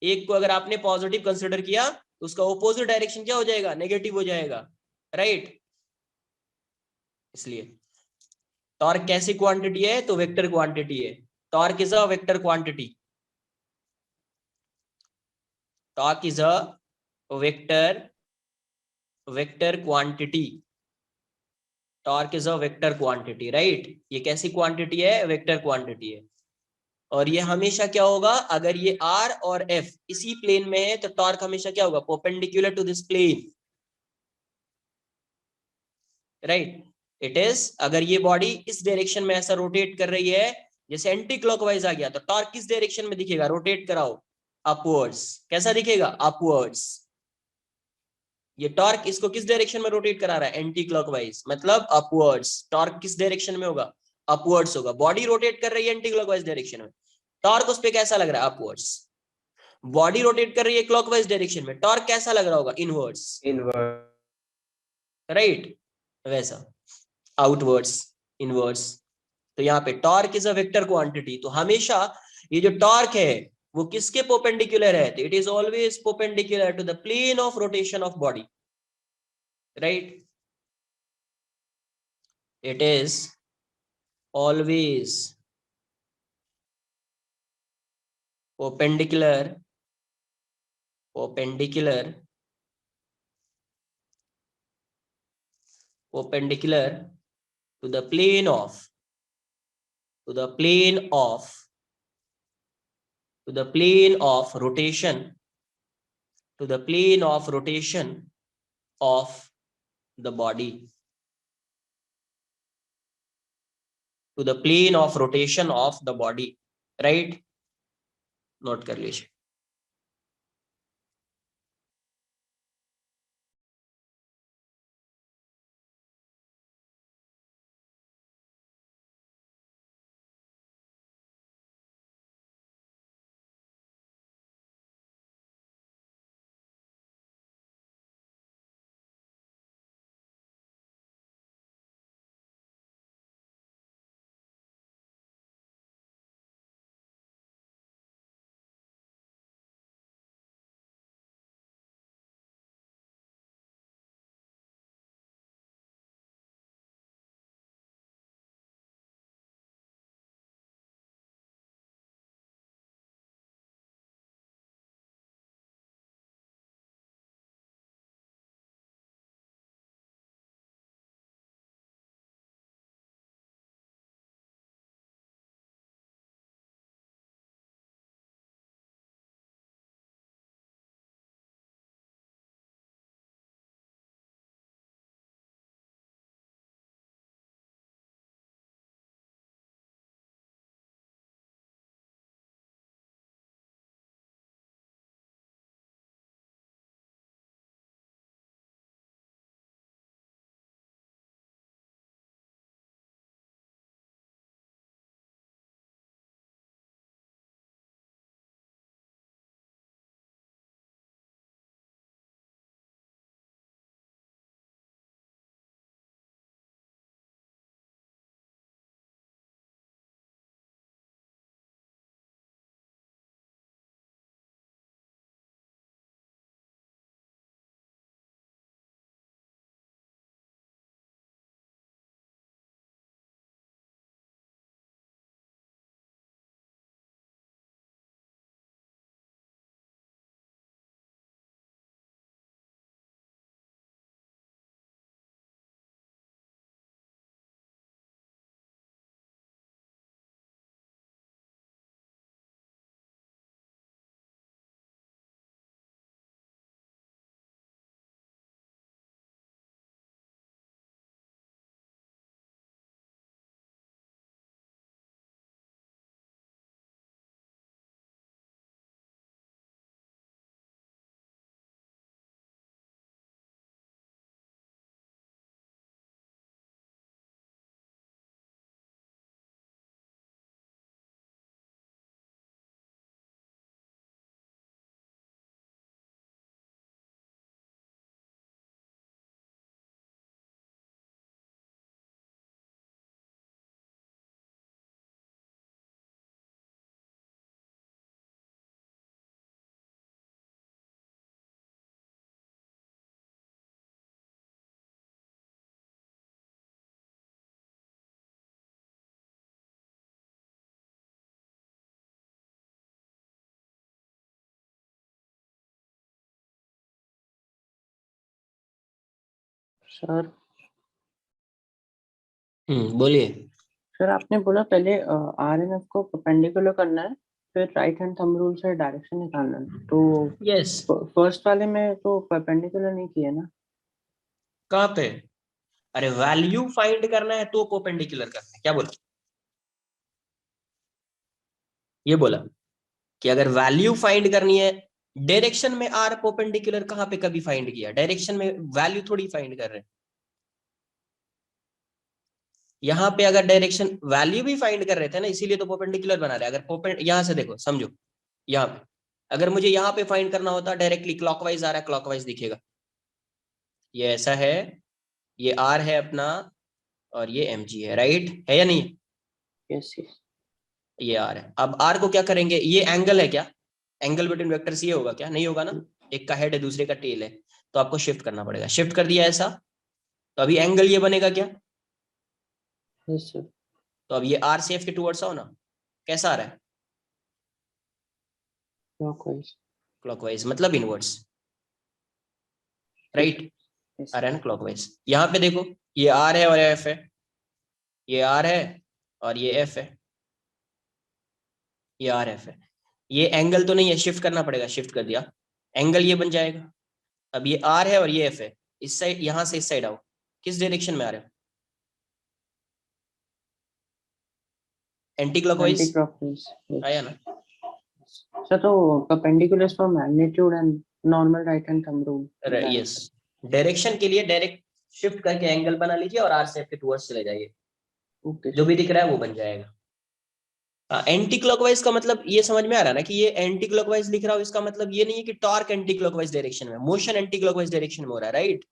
एक को अगर आपने पॉजिटिव कंसिडर किया तो उसका ऑपोजिट डायरेक्शन क्या हो जाएगा, नेगेटिव हो जाएगा, राइट। इसलिए टॉर्क कैसी क्वांटिटी है? तो वेक्टर क्वांटिटी है। Torque is a vector quantity. Torque is a vector quantity. Torque is a vector quantity, right. ये कैसी क्वांटिटी है? वेक्टर क्वांटिटी है। और ये हमेशा क्या होगा? अगर ये आर और एफ इसी प्लेन में है तो टॉर्क हमेशा क्या होगा? Perpendicular to this plane, right. It is, अगर ये बॉडी इस डायरेक्शन में ऐसा रोटेट कर रही है, जैसे एंटी क्लॉकवाइज आ गया, तो टॉर्क किस डायरेक्शन में दिखेगा? रोटेट कराओ, अपवर्ड्स। कैसा दिखेगा? अपवर्ड्स। ये टॉर्क इसको किस डायरेक्शन में रोटेट करा रहा है? एंटी क्लॉकवाइज, मतलब अपवर्ड्स। टॉर्क किस डायरेक्शन में होगा? अपवर्ड्स होगा। बॉडी रोटेट कर रही है एंटी क्लॉकवाइज डायरेक्शन में, टॉर्क उस पे कैसा लग रहा है? अपवर्ड्स। बॉडी रोटेट कर रही है क्लॉकवाइज डायरेक्शन में, टॉर्क कैसा लग रहा होगा? Inwards, inverse. राइट। वैसा आउटवर्ड्स, इनवर्ड्स। तो यहाँ पे torque is a vector quantity. तो हमेशा ये जो टॉर्क है वो किसके परपेंडिकुलर है? तो it is always perpendicular to the plane of rotation of body, right. It is always perpendicular perpendicular perpendicular to the plane of to the plane of to the plane of rotation to the plane of rotation of the body, to the plane of rotation of the body, right। Note कर लीजिए। Sir बोलिए। Sir आपने बोला पहले are N F को perpendicular करना है, फिर राइट हैंड थंब रूल से डायरेक्शन निकालना है, तो यस। फर्स्ट वाले में तो परपेंडिकुलर नहीं किया ना। कहाँ पे? अरे वैल्यू फाइंड करना है तो परपेंडिकुलर करना है, क्या बोला? ये बोला कि अगर वैल्यू फाइंड करनी है, डायरेक्शन में आर परपेंडिकुलर कहाँ पे कभी फाइंड किया? डायरेक्शन में वैल्यू थोड़ी फाइंड कर रहे हैं। यहाँ पे अगर डायरेक्शन वैल्यू भी फाइंड कर रहे थे ना, इसीलिए तो परपेंडिकुलर बना रहे हैं। अगर यहाँ से देखो, समझो, यहाँ पे अगर मुझे यहाँ पे फाइंड करना होता, डायरेक्टली क्लॉकवाइज आ रहा है, क्लॉकवाइज दिखेगा, ये ऐसा है, ये आर है अपना, और ये एम जी है, राइट है या नहीं? Yes yes. ये आर है। अब आर को क्या करेंगे? ये एंगल है क्या? एंगल बिटवीन वेक्टर्स ये होगा क्या? नहीं होगा ना, एक का हेड है दूसरे का टेल है, तो आपको शिफ्ट करना पड़ेगा। शिफ्ट कर दिया ऐसा, तो अभी एंगल ये बनेगा क्या? Yes sir. तो अब ये आर से एफ के टूवर्ड्स आओ ना, कैसा आ रहा है? क्लॉकवाइज। क्लॉकवाइज मतलब इनवर्ड्स, ठीक। राइट? यस। आ रहा है ना क्लॉकवाइज। यहाँ पे देखो, ये आर है और एफ है, ये आर है और ये एफ है, ये आर एफ है। ये एंगल तो नहीं है, शिफ्ट करना पड़ेगा, शिफ्ट कर दिया, एंगल ये बन जाएगा। अब ये आर है और ये एफ है, इस साइड, यहां से इस साइड आओ, किस डायरेक्शन में आ रहे हो? Anti anti clockwise clockwise. आया यस ना? सर, तो perpendicular for magnitude and normal right hand thumb rule yes. Direction. Direction के लिए डायरेक्ट शिफ्ट करके एंगल बना लीजिए और आर से एफ के टूवर्ड्स चले जाइए, ओके जो सर। भी दिख रहा है वो बन जाएगा। एंटी क्लॉकवाइज का मतलब ये समझ में आ रहा है ना, कि ये एंटी क्लॉकवाइज लिख रहा हूं, इसका मतलब ये नहीं है कि टॉर्क एंटी क्लॉकवाइज डायरेक्शन में, मोशन एंटी क्लॉकवाइज डायरेक्शन में हो रहा है, राइट?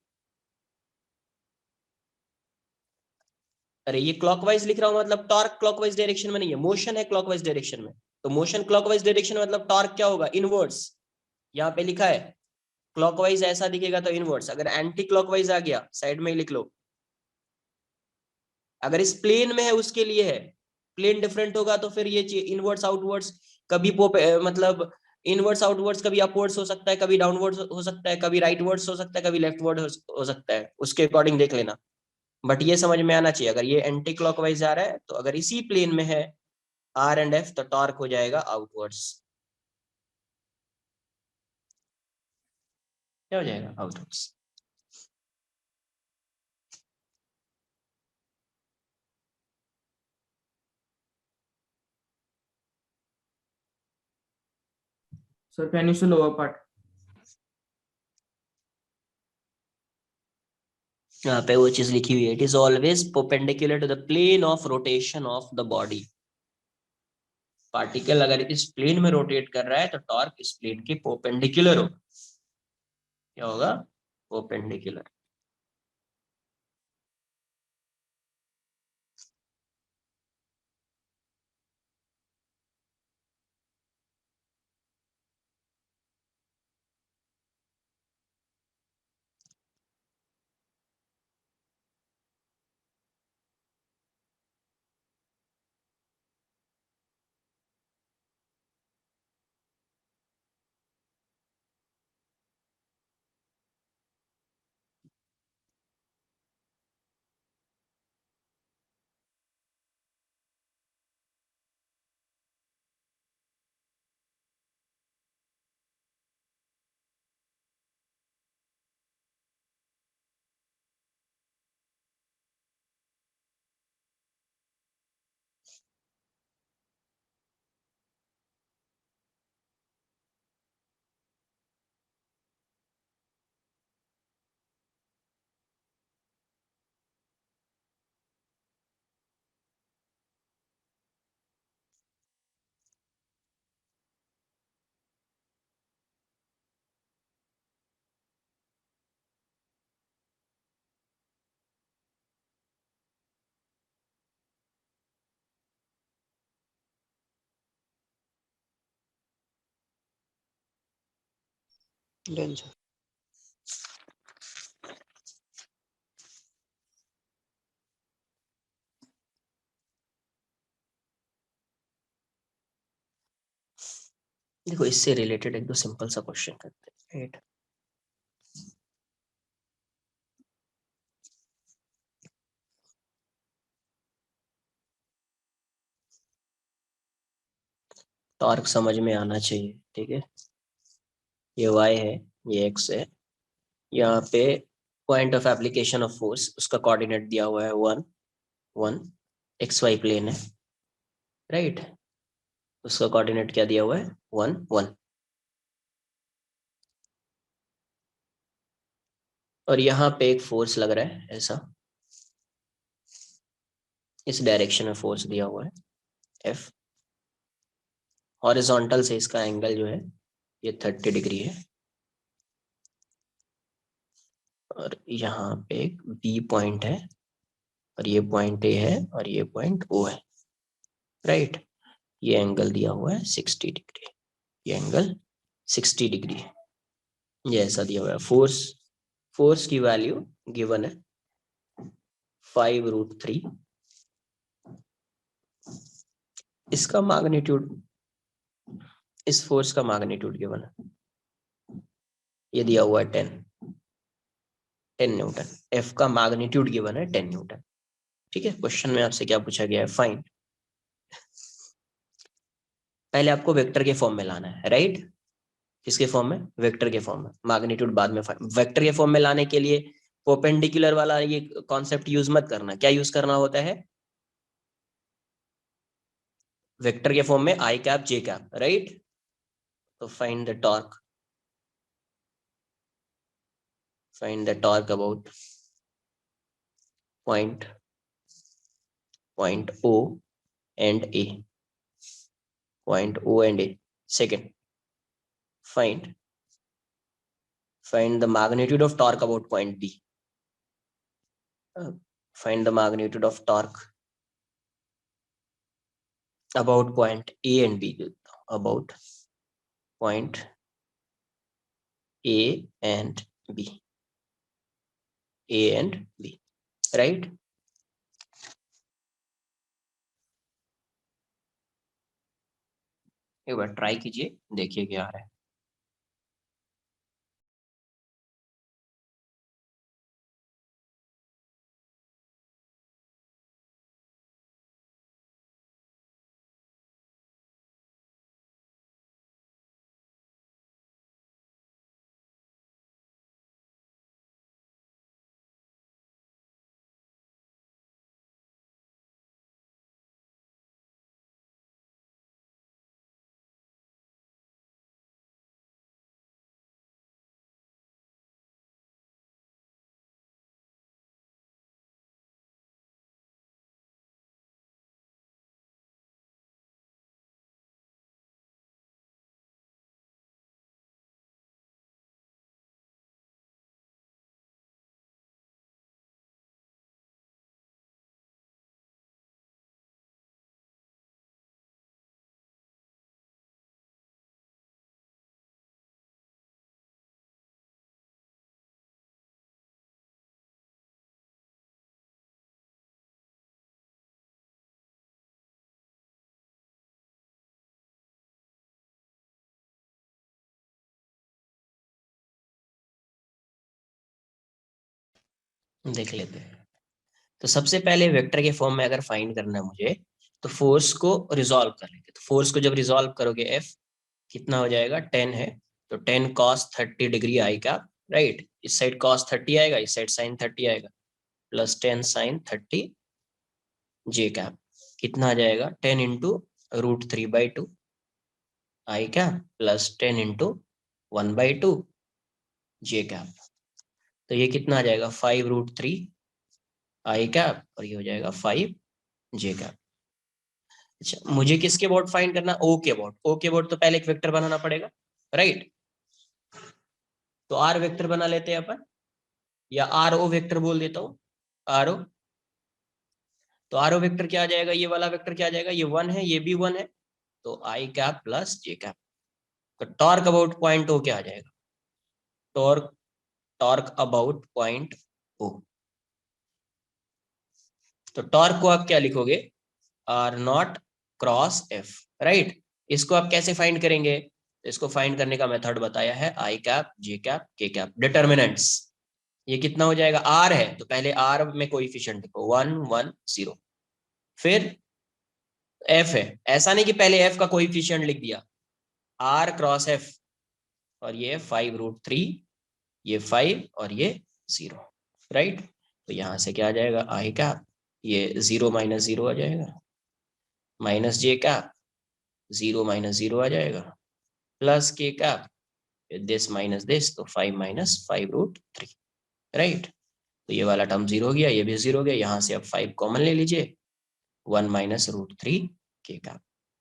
अरे ये क्लॉकवाइज लिख रहा हूं मतलब टॉर्क क्लॉकवाइज डायरेक्शन में नहीं है, मोशन है क्लॉकवाइज डायरेक्शन में। तो मोशन क्लॉकवाइज डायरेक्शन में मतलब टॉर्क क्या होगा? इनवर्ड्स। यहाँ पे लिखा है क्लॉकवाइज ऐसा दिखेगा तो इनवर्ड्स, अगर एंटी क्लॉकवाइज आ गया साइड में ही लिख लो। अगर इस प्लेन में है उसके लिए है, प्लेन डिफरेंट होगा तो फिर ये इनवर्ड्स आउटवर्ड्स, कभी मतलब इनवर्ड्स आउटवर्ड्स कभी अपवर्ड्स हो सकता है, कभी डाउनवर्ड्स हो सकता है, कभी राइटवर्ड्स हो सकता है, कभी लेफ्टवर्ड हो सकता है, उसके अकॉर्डिंग देख लेना। बट ये समझ में आना चाहिए, अगर ये एंटी क्लॉकवाइज आ रहा है तो अगर इसी प्लेन में है आर एंड एफ, तो टॉर्क हो जाएगा आउटवर्ड्स। क्या हो जाएगा? Outwards. So can you show lower part? यहाँ पे वो चीज लिखी हुई है, it is always perpendicular to the plane of rotation of the body. Particle अगर इस प्लेन में रोटेट कर रहा है तो टॉर्क इस प्लेन के परपेंडिकुलर होगा। क्या होगा? परपेंडिकुलर। Done sir. देखो इससे रिलेटेड एक दो सिंपल सा क्वेश्चन करते हैं, राइट? टॉर्क समझ में आना चाहिए, ठीक है। ये y है, ये x है, यहाँ पे point of application of force, उसका कोऑर्डिनेट दिया हुआ है 1 1, XY प्लेन है, राइट। उसका कोऑर्डिनेट क्या दिया हुआ है 1 1, और यहाँ पे एक फोर्स लग रहा है ऐसा, इस डायरेक्शन में फोर्स दिया हुआ है F। हॉरिजॉन्टल से इसका एंगल जो है ये 30 डिग्री है, और यहाँ पे एक B पॉइंट है, और ये पॉइंट A है, और ये पॉइंट O है, राइट। ये एंगल दिया हुआ है 60 डिग्री, ये एंगल 60 डिग्री है, ये ऐसा दिया हुआ है। फोर्स की वैल्यू गिवन है 5√3। इसका मैग्नीट्यूड, इस फोर्स का मैग्नीट्यूड गिवन है, ये दिया हुआ है 10 न्यूटन। एफ का मैग्नीट्यूड गिवन है 10 न्यूटन, ठीक है। क्वेश्चन में आपसे क्या पूछा गया है, फाइंड। पहले आपको वेक्टर के फॉर्म में लाना है, राइट। किसके फॉर्म में, वेक्टर के फॉर्म में। मैग्नीट्यूड बाद में फाइंड। वेक्टर के फॉर्म में लाने के लिए परपेंडिकुलर वाला ये कॉन्सेप्ट यूज मत करना। क्या यूज करना होता है, वेक्टर के फॉर्म में आई कैप जे कैप, राइट। तो find the torque, find the torque about point O and A, point O and A. Second, find the magnitude of torque about point B. Find the magnitude of torque about point A and B, about point A and B, A and B, right. एक बार try कीजिए, देखिए क्या आ रहा है। देख लेते हैं। तो सबसे पहले वेक्टर के फॉर्म में अगर फाइंड करना है मुझे, तो फोर्स को रिजॉल्व कर लेंगे। तो फोर्स को जब रिजॉल्व करोगे, एफ कितना हो जाएगा, 10 है, तो 10 cos 30 डिग्री आई का, राइट। इस साइड cos 30 आएगा, इस साइड sin 30 आएगा, प्लस 10 sin 30 जे कैप, कितना आ जाएगा 10 इंटू √3/2 आई कैप, प्लस 10 इंटू 1/2 जे कैप। तो ये कितना आ जाएगा 5√3 आई कैप, और ये हो जाएगा 5 जे कैप। अच्छा, मुझे किसके अबाउट फाइंड करना, ओ के अबाउट। ओ के अबाउट तो पहले एक वेक्टर बनाना पड़ेगा, राइट। तो आर वेक्टर बना लेते हैं अपन, या आर ओ वेक्टर बोल देता हूं, आर ओ। तो आर ओ वेक्टर क्या आ जाएगा, ये वाला वेक्टर क्या आ जाएगा, ये 1 है, ये भी 1 है, तो I cap plus J cap. तो टॉर्क अबाउट पॉइंट ओ क्या आ जाएगा, torque torque about point O. तो टॉर्क को आप क्या लिखोगे, R naught cross F, right. इसको आप कैसे फाइंड करेंगे, इसको फाइंड करने का मेथड बताया है, आई कैप जे कैप के कैप, डिटर्मिनेंट्स। ये कितना हो जाएगा, आर है तो पहले आर में कोएफिशिएंट लिखो 1 1 0, फिर एफ है, ऐसा नहीं कि पहले एफ का कोएफिशिएंट लिख दिया, आर क्रॉस एफ, और ये 5√3, ये 5 और ये 0, राइट। तो यहां से क्या आ जाएगा, आएगा ये 0 - 0 आ जाएगा, माइनस जे का 0 - 0 आ जाएगा, प्लस के का दिस माइनस दिस, तो 5 - 5√3, राइट। तो ये वाला टर्म 0 हो गया, ये भी 0 हो गया, यहाँ से अब 5 कॉमन ले लीजिए, 1 - √3 के का।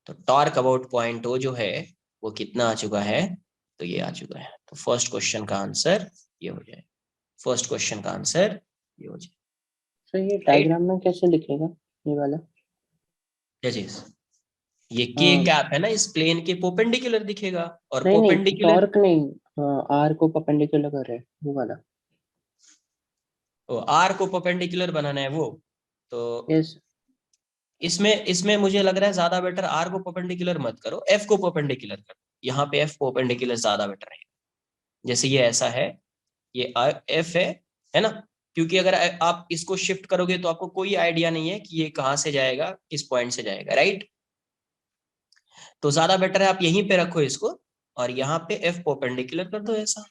तो टॉर्क अबाउट पॉइंट ओ जो है वो कितना आ चुका है, तो ये आ चुका है। तो फर्स्ट क्वेश्चन का आंसर ये हो जाए, फर्स्ट क्वेश्चन का आंसर ये हो जाए, तो ये राइट। डायग्राम में कैसे लिखेगा ये वाला? क्या चीज, ये के हाँ, कैप है ना, इस प्लेन के परपेंडिकुलर दिखेगा, और नहीं नहीं, परपेंडिकुलर, टॉर्क नहीं, आर को परपेंडिकुलर कर रहे हैं वो वाला। आर को परपेंडिकुलर बनाना है वो, तो यस। इसमें इसमें मुझे लग रहा है ज्यादा बेटर आर को परपेंडिकुलर मत करो, एफ को परपेंडिकुलर करो, यहाँ पे एफ परपेंडिकुलर ज्यादा बेटर है। जैसे ये ऐसा है, ये एफ है ना, क्योंकि अगर आप इसको शिफ्ट करोगे तो आपको कोई आइडिया नहीं है कि ये कहाँ से जाएगा, किस पॉइंट से जाएगा, राइट। तो ज्यादा बेटर है आप यहीं पे रखो इसको, और यहाँ पे एफ परपेंडिकुलर कर दो, ऐसा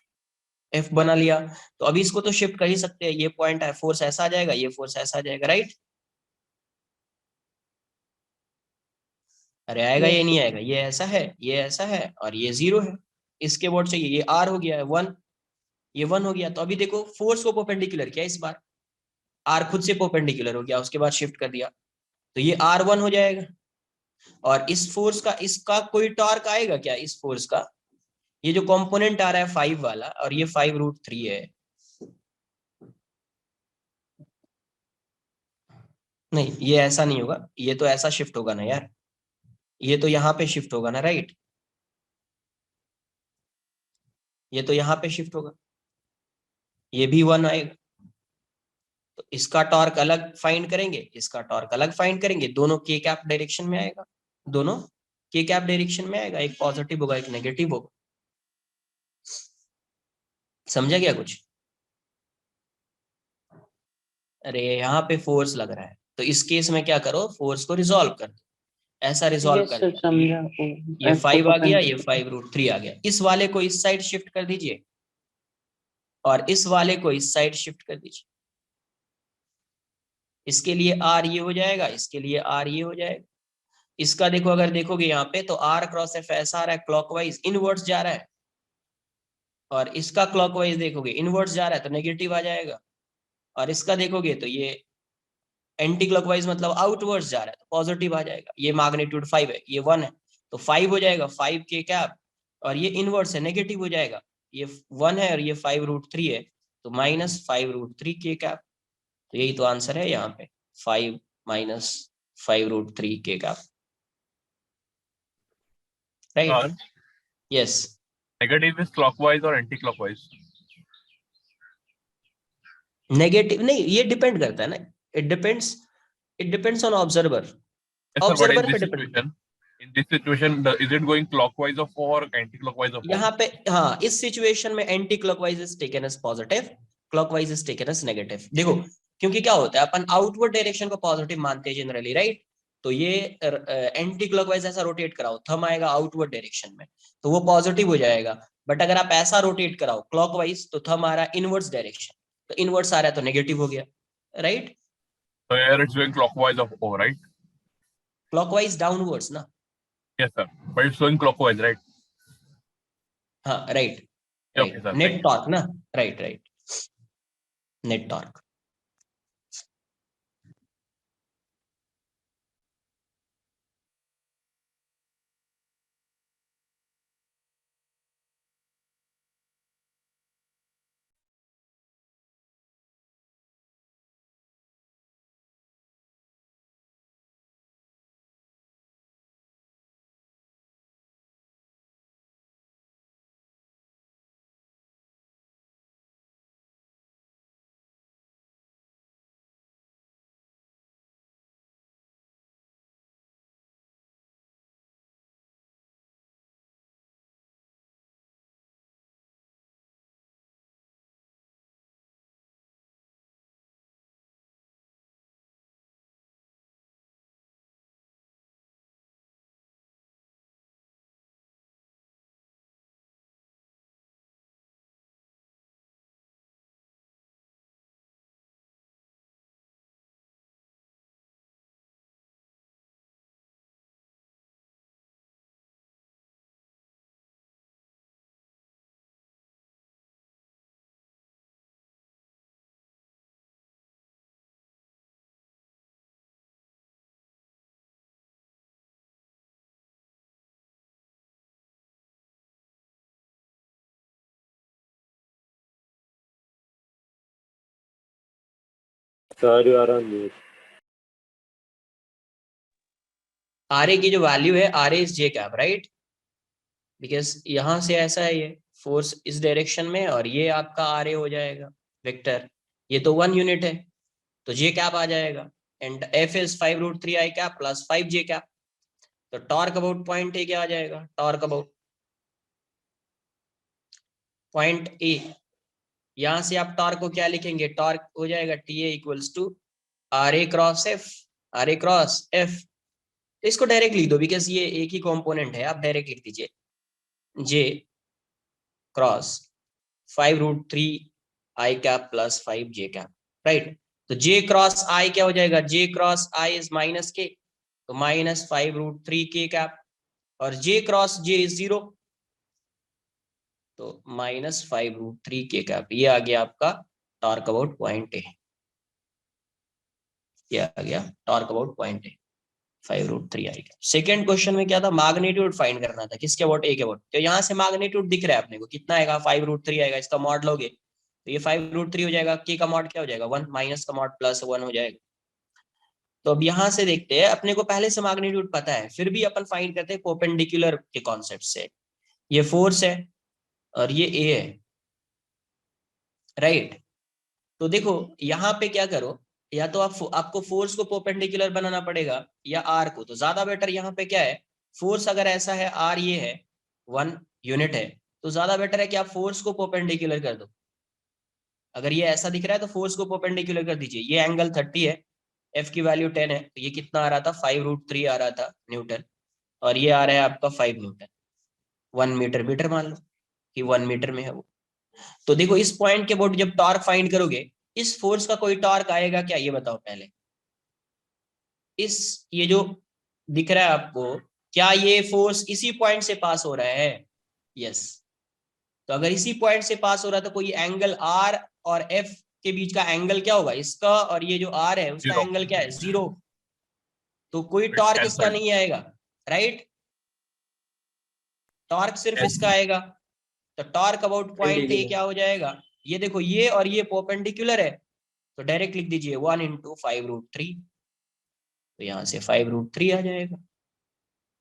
एफ बना लिया। तो अभी इसको तो शिफ्ट कर ही सकते हैं, ये पॉइंट है, फोर्स ऐसा आ जाएगा, ये फोर्स ऐसा आ जाएगा, राइट। अरे आएगा, ये यस। नहीं आएगा, ये ऐसा है, ये ऐसा है, और ये 0 है, इसके बोर्ड चाहिए, ये आर हो गया है 1, ये 1 हो गया। तो अभी देखो फोर्स को परपेंडिकुलर किया इस बार, आर खुद से परपेंडिकुलर हो गया, उसके बाद शिफ्ट कर दिया, तो ये R1 हो जाएगा। और इस फोर्स का, इसका कोई टॉर्क आएगा क्या, इस फोर्स का, ये जो कंपोनेंट आ रहा है 5 वाला, और ये 5√3 है, नहीं ये ऐसा नहीं होगा, ये तो ऐसा शिफ्ट होगा ना यार, ये तो यहाँ पे शिफ्ट होगा ना, राइट, ये तो यहाँ पे शिफ्ट होगा, ये भी 1 आएगा। तो इसका टॉर्क अलग फाइंड करेंगे, इसका टॉर्क अलग फाइंड करेंगे, दोनों के कैप डायरेक्शन में आएगा, दोनों के कैप डायरेक्शन में आएगा, एक पॉजिटिव होगा एक नेगेटिव होगा। समझा क्या कुछ? अरे यहाँ पे फोर्स लग रहा है, तो इस केस में क्या करो, फोर्स को रिजॉल्व कर दो, ऐसा रिजॉल्व यस कर सर, दिया, समझा। ये एफ को 5 आ गया, ये परपेंडिकुलर। 5√3 आ गया, इस वाले को इस साइड शिफ्ट कर दीजिए, और इस वाले को इस साइड शिफ्ट कर दीजिए, इसके लिए आर ये हो जाएगा, इसके लिए आर ये हो जाएगा। इसका देखो, अगर देखोगे यहाँ पे तो आर क्रॉस एफ ऐसा आ रहा है, क्लॉकवाइज इनवर्ट्स जा रहा है, और इसका क्लॉकवाइज देखोगे इनवर्ट्स जा रहा है, तो नेगेटिव आ जाएगा। और इसका देखोगे तो ये एंटी क्लॉकवाइज मतलब आउटवर्ड्स जा रहा है, तो पॉजिटिव आ जाएगा। ये मैग्नीट्यूड 5 है, ये 1 है, तो 5 हो जाएगा, 5 के कैप, और ये इनवर्स है, नेगेटिव हो जाएगा, ये 1 है और ये 5√3 है, तो -5√3 के कैप। तो यही तो आंसर है यहाँ पे, 5 - 5√3 के कैप, राइट। और यस, नेगेटिव इज क्लॉकवाइज और एंटी क्लॉकवाइज? नेगेटिव नहीं, ये डिपेंड करता है ना, it depends on observer, Yes, sir. But in observer पे this depend. situation, is it going clockwise or anti-clockwise or both? यहाँ पे हाँ, इस सिचुएशन में anti clockwise is taken as positive, clockwise is taken as negative. देखो, क्योंकि क्या होता है, अपन आउटवर्ड डायरेक्शन को पॉजिटिव मानते हैं जनरली, राइट। तो ये एंटी क्लॉकवाइज ऐसा रोटेट कराओ, थंब आएगा आउटवर्ड डायरेक्शन में, तो वो पॉजिटिव हो जाएगा। बट अगर आप ऐसा रोटेट कराओ क्लॉकवाइज, तो थंब आ रहा है इनवर्ड्स डायरेक्शन, तो इनवर्ड्स आ रहा है तो नेगेटिव हो गया, right. So here it's going clockwise of O, right? Clockwise downwards ना, Yes, sir. But it's going clockwise, right? हाँ right, Okay, right, sir. Net Thank you. Torque ना, right right, net torque. Sir, you are on mute. R A की जो value है R A is J cap, right, because यहां से ऐसा है, ये फोर्स इस डायरेक्शन में और ये आपका आर ए हो जाएगा वेक्टर, ये तो 1 यूनिट है तो जे कैप आ जाएगा, and F is 5√3 I cap plus 5 J cap. तो टॉर्क अबाउट पॉइंट ए क्या आ जाएगा, टॉर्क अबाउट पॉइंट ए, यहां से आप टॉर्क को क्या लिखेंगे, टॉर्क हो जाएगा T A equals to R A cross F, R A cross F. इसको डायरेक्ट लिख दो बिकॉज ये एक ही कंपोनेंट है, आप डायरेक्ट लिख दीजिए जे क्रॉस 5√3 आई कैप प्लस 5 जे कैप, राइट। तो जे क्रॉस आई क्या हो जाएगा, जे क्रॉस आई इज माइनस के, तो माइनस 5√3 के कैप, और जे क्रॉस जे इज 0, तो माइनस 5√3 के कैप। ये आ गया आपका टॉर्क अबाउट पॉइंट ए, ये आ गया torque about point A 5√3 I cap. Second question में क्या था, मैग्नीट्यूड फाइंड करना था, किसके अबाउट, ए के अबाउट। तो यहाँ से मैग्नीट्यूड दिख रहा है अपने को, कितना आएगा 5√3 आएगा, इसका मॉड लोगे तो ये 5√3 हो जाएगा, के का मॉड क्या हो जाएगा 1, माइनस का मॉड प्लस 1 हो जाएगा। तो अब यहाँ से देखते हैं, अपने को पहले से मैग्नीट्यूड पता है, फिर भी अपन फाइंड करते हैं परपेंडिकुलर के कॉन्सेप्ट से। ये फोर्स है और ये ए है, राइट। तो देखो यहाँ पे क्या करो, या तो आपको फोर्स को परपेंडिकुलर बनाना पड़ेगा या आर को। तो ज्यादा बेटर यहाँ पे क्या है, फोर्स अगर ऐसा है, आर ये है 1 यूनिट है, तो ज्यादा बेटर है कि आप फोर्स को परपेंडिकुलर कर दो। अगर ये ऐसा दिख रहा है तो फोर्स को परपेंडिकुलर कर दीजिए। ये एंगल 30 है, एफ की वैल्यू 10 है, तो ये कितना आ रहा था 5√3 आ रहा था न्यूटन, और ये आ रहा है आपका 5 न्यूटन। 1 मीटर, मीटर मान लो कि 1 मीटर में है वो। तो देखो इस पॉइंट के अबाउट जब टॉर्क फाइंड करोगे, इस फोर्स का कोई टॉर्क आएगा क्या, ये बताओ पहले। इस ये जो दिख रहा है आपको, क्या ये फोर्स इसी पॉइंट से पास हो रहा है, यस। तो अगर इसी पॉइंट से पास हो रहा है तो कोई एंगल आर और एफ के बीच का एंगल क्या होगा, इसका और ये जो आर है उसका 0. एंगल क्या है, 0। तो कोई It's टॉर्क इसका cancelled. नहीं आएगा, राइट, टॉर्क सिर्फ Yes. इसका आएगा। तो torque about point A Perpendicular. क्या हो जाएगा, ये देखो ये और ये परपेंडिकुलर है, तो डायरेक्ट लिख दीजिए 1 × 5√3, तो यहाँ से 5√3 आ जाएगा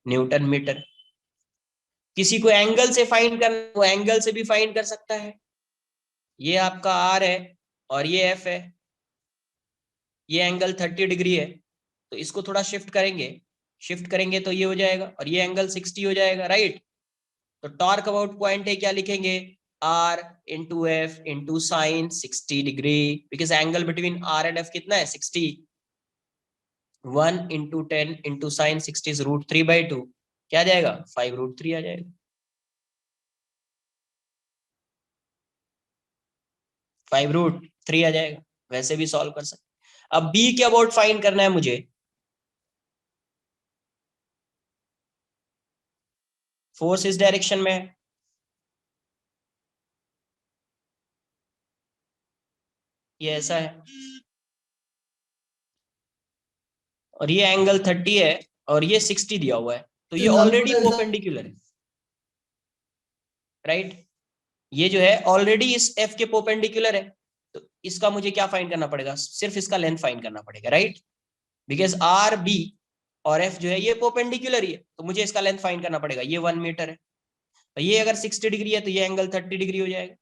न्यूटन मीटर। किसी को एंगल से फाइंड करना, वो एंगल से भी फाइंड कर सकता है। ये आपका आर है और ये एफ है, ये एंगल 30 डिग्री है, तो इसको थोड़ा शिफ्ट करेंगे तो ये हो जाएगा, और ये एंगल 60 हो जाएगा, राइट। तो टॉर्क अबाउट पॉइंट है क्या लिखेंगे, R into F into sine 60 degree, because angle between R and F कितना है 60। 1 × 10 × साइन 60 इज √3/2, क्या आ जाएगा 5√3 आ जाएगा, 5√3 आ जाएगा। वैसे भी सॉल्व कर सकते। अब बी के अबाउट फाइंड करना है मुझे, फोर्स इस डायरेक्शन में है, ये ऐसा है, और ये एंगल 30 है और ये 60 दिया हुआ है, तो ये ऑलरेडी परपेंडिकुलर है, राइट। ये जो है ऑलरेडी इस एफ के परपेंडिकुलर है, तो इसका मुझे क्या फाइंड करना पड़ेगा, सिर्फ इसका लेंथ फाइंड करना पड़ेगा, राइट। बिकॉज आर बी और एफ जो है ये परपेंडिकुलर ही है, तो मुझे इसका लेंथ फाइंड करना पड़ेगा। ये 1 मीटर है, तो ये अगर 60 डिग्री है तो ये एंगल 30 डिग्री हो जाएगा।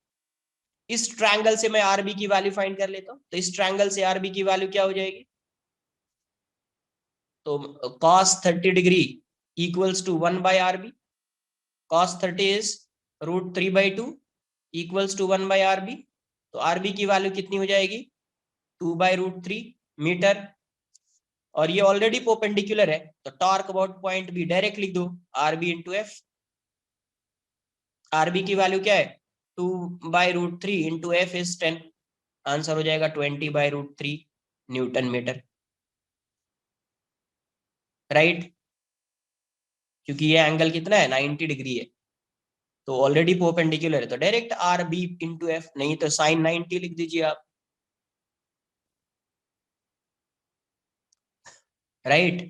इस ट्रायंगल से मैं आरबी की वैल्यू फाइंड कर लेता हूं, तो इस ट्रायंगल से आरबी की वैल्यू क्या हो जाएगी, तो cos 30 degree equals to 1/RB, cos 30 is √3/2 equals to 1/RB। तो आरबी की वैल्यू कितनी हो जाएगी 2/√3 मीटर, और ये ऑलरेडी परपेंडिकुलर है, तो torque about point B direct लिख दो आरबी इंटू एफ। आरबी की वैल्यू क्या है 2/√3 इंटू एफ इज 10, आंसर हो जाएगा 20/√3 न्यूटन मीटर, राइट। क्योंकि ये एंगल कितना है 90 डिग्री है, तो ऑलरेडी परपेंडिकुलर है, तो direct R B into F, नहीं तो साइन 90 लिख दीजिए आप, राइट।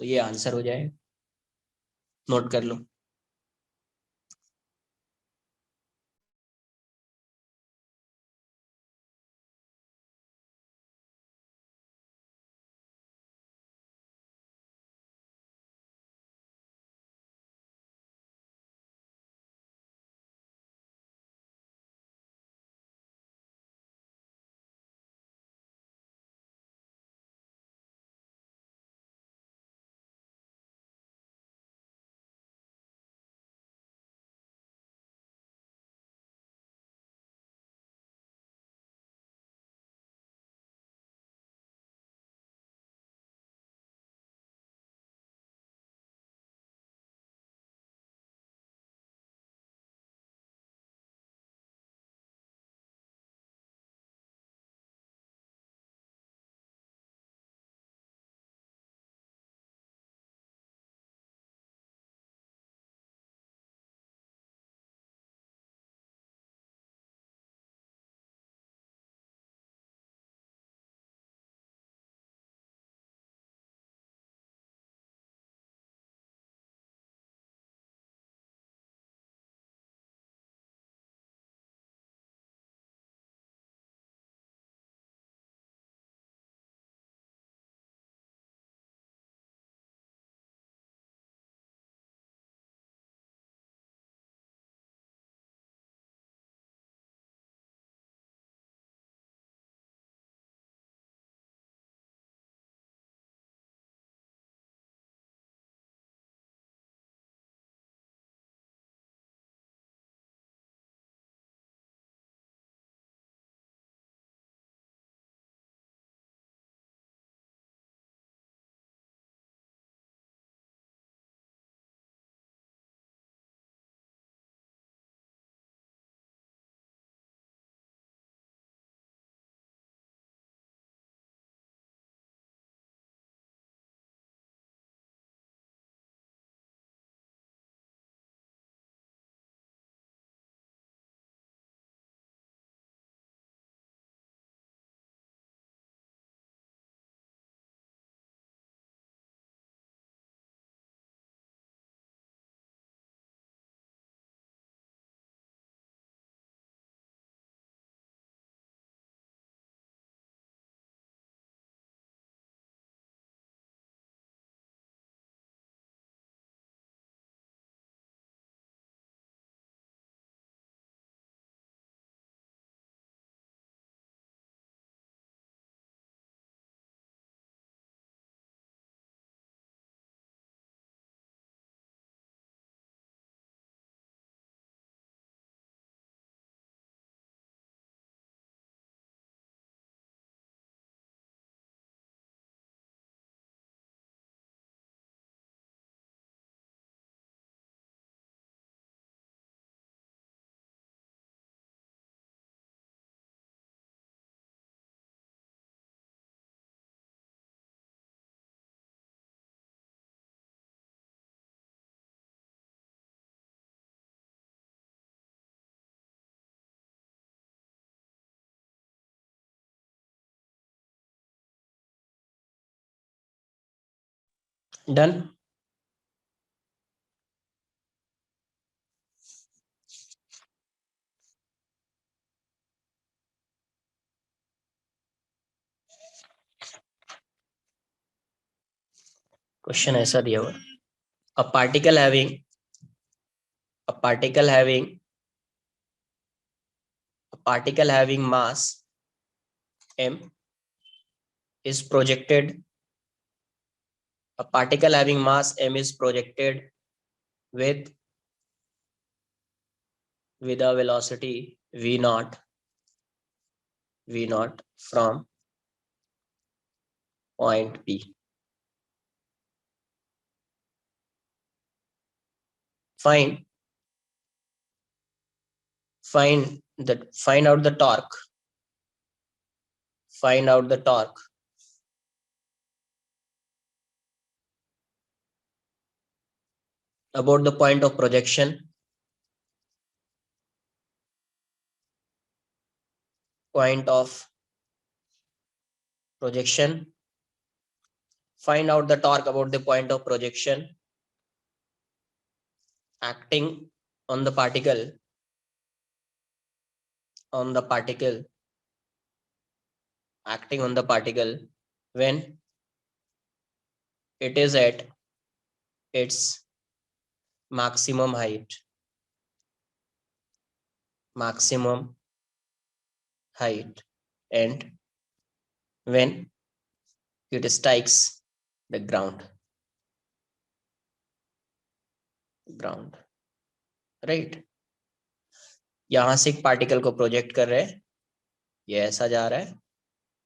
तो ये आंसर हो जाएगा, नोट कर लो। डन। क्वेश्चन ऐसा दिया हुआ, a particle having a particle having a particle having mass m is projected, a particle having mass m is projected with a velocity v naught from point p. Find out the torque, find out the torque about the point of projection, point of projection, find out the torque about the point of projection acting on the particle, acting on the particle when it is at its maximum height, and when it strikes the ground, right. यहां से एक particle को project कर रहे हैं, ये ऐसा जा रहा है,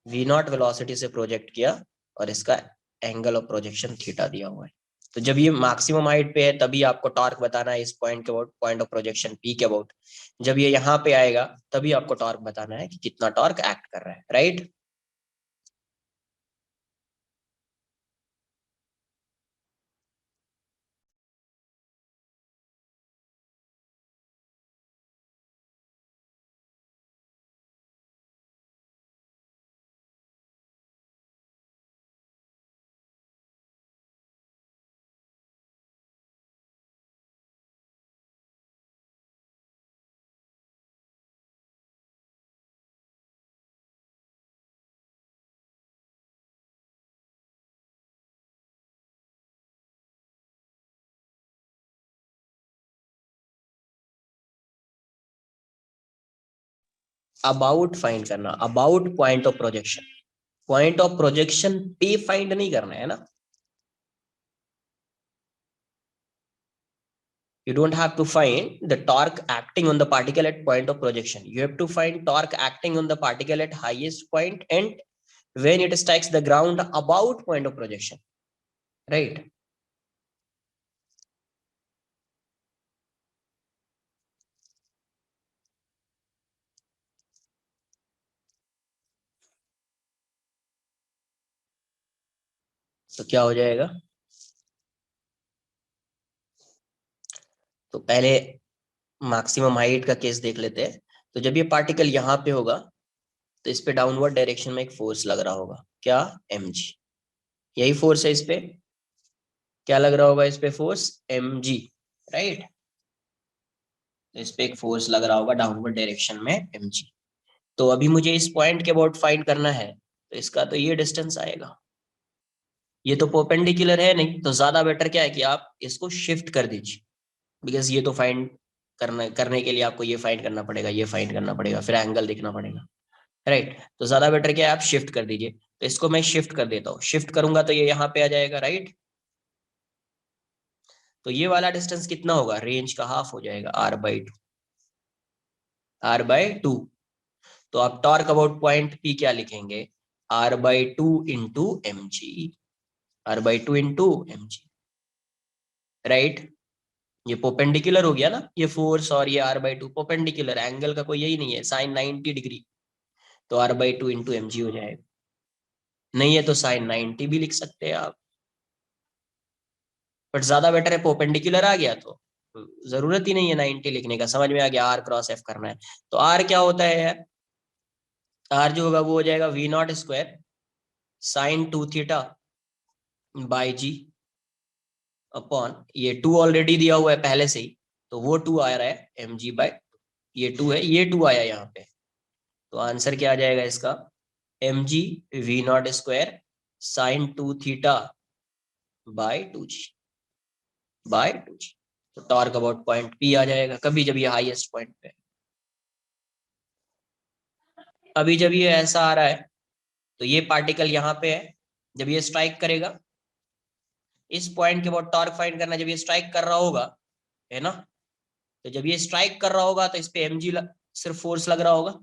वी नॉट वेलोसिटी से प्रोजेक्ट किया और इसका एंगल ऑफ प्रोजेक्शन थीटा दिया हुआ है। तो जब ये मैक्सिमम हाइट पे है तभी आपको टॉर्क बताना है इस पॉइंट के about, point of projection P के अबाउट। जब ये यहाँ पे आएगा तभी आपको टॉर्क बताना है कि कितना टॉर्क एक्ट कर रहा है, राइट। अबाउट फाइंड करना, about point of projection, point of projection पे फाइंड नहीं करना है ना। You don't have to find the torque acting on the particle at point of projection. You have to find torque acting on the particle at highest point and when it strikes the ground about point of projection, right? तो क्या हो जाएगा, तो पहले maximum height का case देख लेते हैं। तो जब ये पार्टिकल यहाँ पे होगा तो इस पे डाउनवर्ड डायरेक्शन में एक फोर्स लग रहा होगा, क्या, mg। यही फोर्स है इस पे, क्या लग रहा होगा इस पे फोर्स, mg, राइट। तो इस पे एक फोर्स लग रहा होगा डाउनवर्ड डायरेक्शन में mg। तो अभी मुझे इस पॉइंट के अबाउट फाइंड करना है, तो इसका तो ये डिस्टेंस आएगा, ये तो परपेंडिकुलर है नहीं, तो ज्यादा बेटर क्या है कि आप इसको शिफ्ट कर दीजिए, बिकॉज ये तो फाइंड करने के लिए आपको ये फाइंड करना पड़ेगा, ये फाइंड करना पड़ेगा, फिर एंगल देखना पड़ेगा, राइट। तो ज्यादा बेटर क्या है, आप शिफ्ट कर दीजिए। तो इसको मैं शिफ्ट कर देता हूँ, शिफ्ट करूंगा तो ये यहाँ पे आ जाएगा, राइट। तो ये वाला डिस्टेंस कितना होगा, रेंज का हाफ हो जाएगा, r/2, r/2। तो आप टॉर्क अबाउट पॉइंट P क्या लिखेंगे, r/2 into mg, r/2 into mg, right. ये परपेंडिकुलर हो गया ना, ये फोर्स और ये r/2 परपेंडिकुलर, एंगल का कोई यही नहीं है, साइन 90 डिग्री, तो r/2 इंटू mg हो जाएगा। नहीं है तो साइन 90 भी लिख सकते हैं आप, बट ज्यादा बेटर है परपेंडिकुलर आ गया तो जरूरत ही नहीं है 90 लिखने का, समझ में आ गया, r क्रॉस f करना है। तो r क्या होता है यार, r जो होगा वो हो जाएगा v not square sine 2 theta by g, upon ये 2 ऑलरेडी दिया हुआ है पहले से ही, तो वो 2 आ रहा है mg/, ये 2 है, ये 2 आया यहाँ पे, तो आंसर क्या आ जाएगा इसका, mg v0 square sin 2 theta by 2g by 2g। तो टॉर्क अबाउट पॉइंट P आ जाएगा कभी जब ये हाईएस्ट पॉइंट पे। अभी जब ये ऐसा आ रहा है तो ये पार्टिकल यहाँ पे है, जब ये स्ट्राइक करेगा इस पॉइंट के बाद टॉर्क फाइंड करना, जब ये स्ट्राइक कर रहा होगा, है ना, तो जब ये स्ट्राइक कर रहा होगा तो इस पे mg सिर्फ फोर्स लग रहा होगा,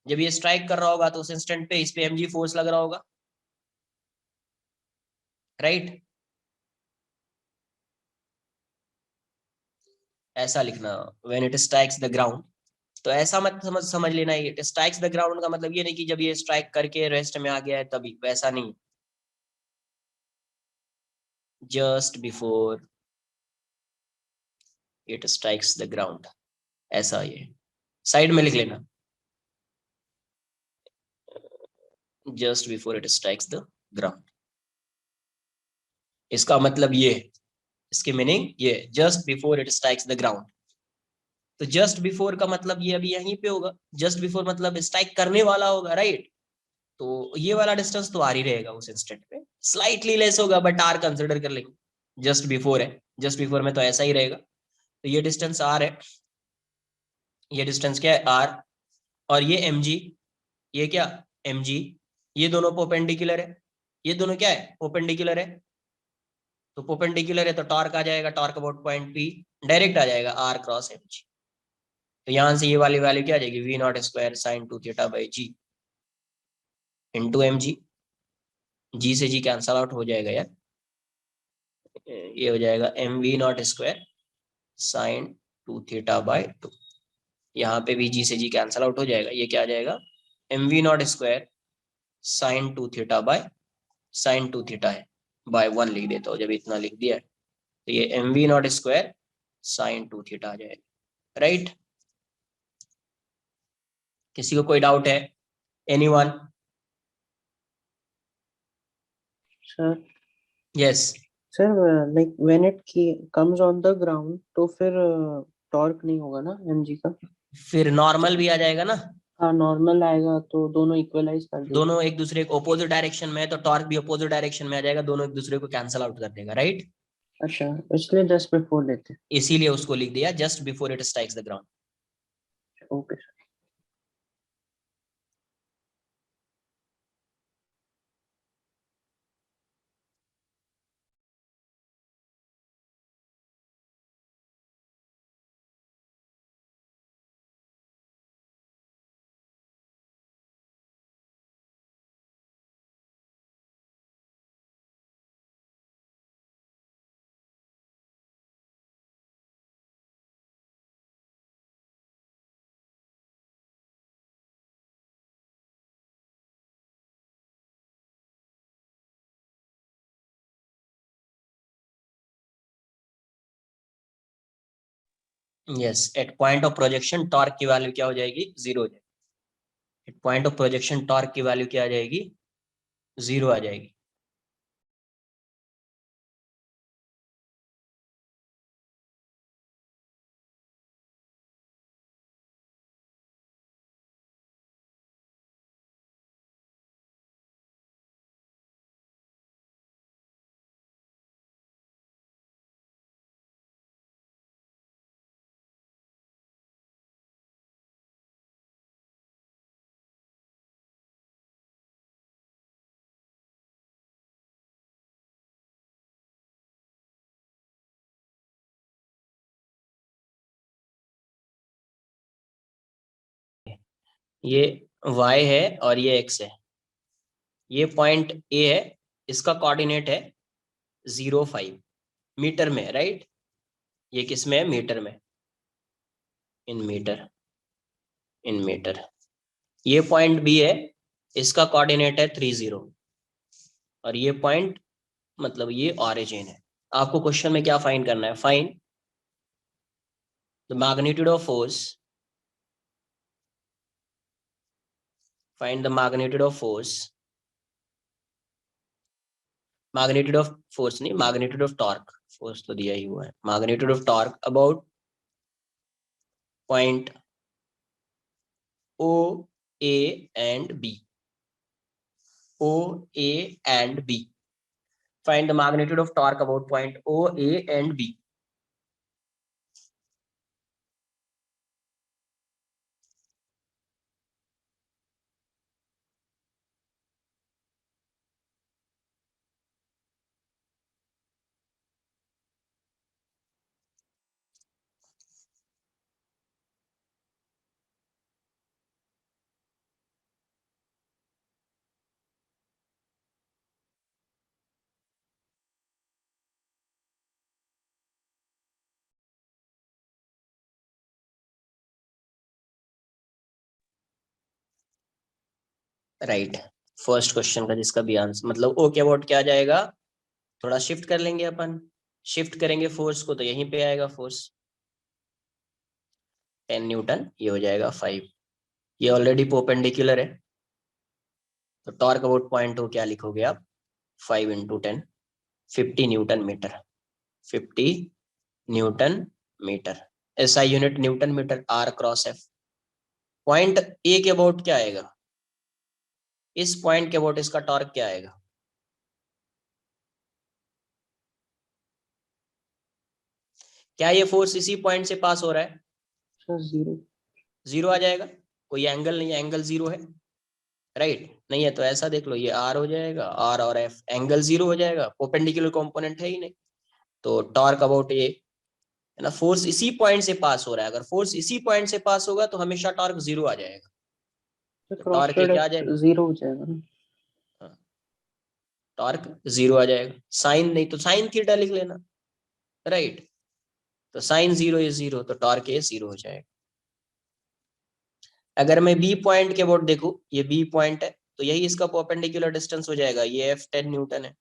जब ये स्ट्राइक कर रहा होगा तो उस इंस्टेंट पे इस पे mg फोर्स लग रहा होगा, राइट। ऐसा लिखना when it strikes the ground, तो ऐसा मत समझ लेना, ये स्ट्राइक्स द ग्राउंड का मतलब ये नहीं कि जब ये स्ट्राइक करके रेस्ट में आ गया है तभी, वैसा नहीं, just before it strikes the ground, ऐसा ये साइड में लिख लेना, just before it strikes the ground. इसका मतलब ये, इसकी मीनिंग ये, just before it strikes the ground. तो जस्ट बिफोर का मतलब ये अभी यहीं पे होगा, जस्ट बिफोर मतलब स्ट्राइक करने वाला होगा, राइट। तो ये वाला डिस्टेंस तो आर ही रहेगा उस इंस्टेंट पे, स्लाइटली लेस होगा बट आर कंसिडर कर लेंगे, जस्ट बिफोर है, जस्ट बिफोर में तो ऐसा ही रहेगा। तो ये डिस्टेंस आर है, ये डिस्टेंस क्या है आर, और ये mg, ये क्या mg, ये दोनों परपेंडिकुलर है, ये दोनों क्या है परपेंडिकुलर है, तो परपेंडिकुलर है तो टॉर्क आ जाएगा, torque about point P direct आ जाएगा r क्रॉस mg। तो यहां से ये वाली वैल्यू क्या आ जाएगी, v0 square sin 2 theta by g into mg, g से g कैंसल आउट हो जाएगा यार, ये हो जाएगा mv0 square sin 2 theta by 2, यहाँ पे भी g से g कैंसल आउट हो जाएगा, ये क्या आ जाएगा mv0 square sin 2 theta by sin 2 theta है बाय 1 लिख देता हूँ, जब इतना लिख दिया तो ये mv0 स्क्वायर sin 2 थीटा आ जाएगा, राइट। किसी को कोई डाउट है, anyone? Sir yes. Sir like when it comes on the ground तो फिर टॉर्क नहीं होगा ना mg का? फिर नॉर्मल भी आ जाएगा ना, हाँ नॉर्मल आएगा तो दोनों इक्वलाइज कर देगा। दोनों एक दूसरे को अपोजिट डायरेक्शन में है तो टॉर्क भी अपोजिट डायरेक्शन में आ जाएगा, दोनों एक दूसरे को कैंसल आउट कर देगा, राइट। अच्छा इसलिए जस्ट बिफोर लेते। इसीलिए उसको लिख दिया just before it strikes the ground. Okay sir. Yes, at point of projection torque की वैल्यू क्या हो जाएगी, जीरो हो जाएगी। At point of projection torque की वैल्यू क्या आ जाएगी, जीरो आ जाएगी। ये y है और ये x है, ये पॉइंट A है, इसका कोऑर्डिनेट है 0,5 मीटर में, राइट। ये किस में है, मीटर में, इन मीटर, इन मीटर। ये पॉइंट B है, इसका कोऑर्डिनेट है 30, और ये पॉइंट मतलब ये ऑरिजिन है। आपको क्वेश्चन में क्या फाइंड करना है, find the magnitude of force, find the magnitude of force magnitude of force नहीं, मैग्नीट्यूड ऑफ टॉर्क, फोर्स तो दिया ही हुआ है, magnitude of torque about point O A and B, O A and B, find the magnitude of torque about point O, A and B. Right, first question का जिसका भी answer मतलब okay about क्या आ जाएगा, थोड़ा शिफ्ट कर लेंगे अपन, शिफ्ट करेंगे फोर्स को तो यहीं पे आएगा फोर्स 10 न्यूटन, ये हो जाएगा 5, ये ऑलरेडी परपेंडिकुलर है, तो टॉर्क अबाउट पॉइंट हो क्या लिखोगे आप, 5 into 10, 50 newton metre, 50 newton metre, SI unit newton metre, R cross F. Point A के अबाउट क्या आएगा, इस पॉइंट के अबाउट इसका टॉर्क क्या आएगा, क्या ये फोर्स इसी पॉइंट से पास हो रहा है, सर जीरो। जीरो आ जाएगा, कोई एंगल नहीं है, एंगल जीरो है, राइट नहीं है तो ऐसा देख लो, ये आर हो जाएगा, आर और एफ, एंगल जीरो हो जाएगा, परपेंडिकुलर कंपोनेंट है ही नहीं, तो टॉर्क अबाउट ए है ना, फोर्स इसी पॉइंट से पास हो रहा है, अगर फोर्स इसी पॉइंट से पास होगा तो हमेशा टॉर्क जीरो आ जाएगा, तो तो क्रॉस टॉर्क ए क्या आ प्रोडक्ट जाएगा, जीरो हो जाएगा ना। टॉर्क जीरो आ जाएगा, साइन नहीं तो साइन थीटा लिख लेना, राइट, तो साइन जीरो इज जीरो, तो टॉर्क ए जीरो हो जाएगा। अगर मैं बी पॉइंट के अबाउट देखूं, ये बी पॉइंट है, तो यही इसका परपेंडिकुलर डिस्टेंस हो जाएगा, ये एफ 10 न्यूटन है,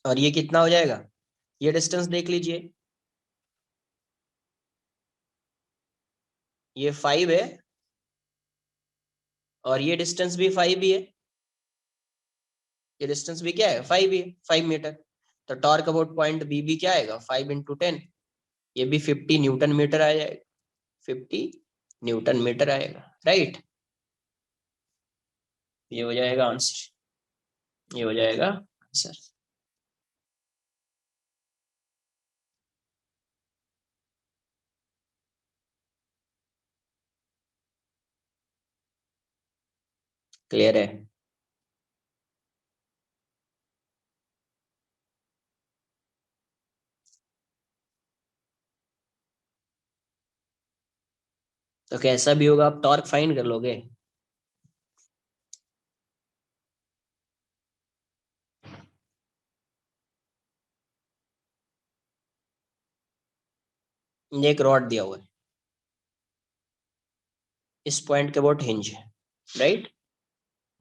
और ये कितना हो जाएगा, ये डिस्टेंस देख लीजिए, ये 5 है, और ये डिस्टेंस भी 5 ही है, ये डिस्टेंस भी क्या है 5 ही है, 5 मीटर, तो टॉर्क अबाउट पॉइंट बी भी क्या आएगा 5 इंटू 10, ये भी 50 न्यूटन मीटर आ जाएगा, 50 न्यूटन मीटर आएगा, राइट, ये हो जाएगा आंसर, ये हो जाएगा आंसर। क्लियर है, तो कैसा भी होगा आप टॉर्क फाइंड कर लोगे, ये एक रॉड दिया हुआ है, इस पॉइंट के अबाउट हिंज है, राइट,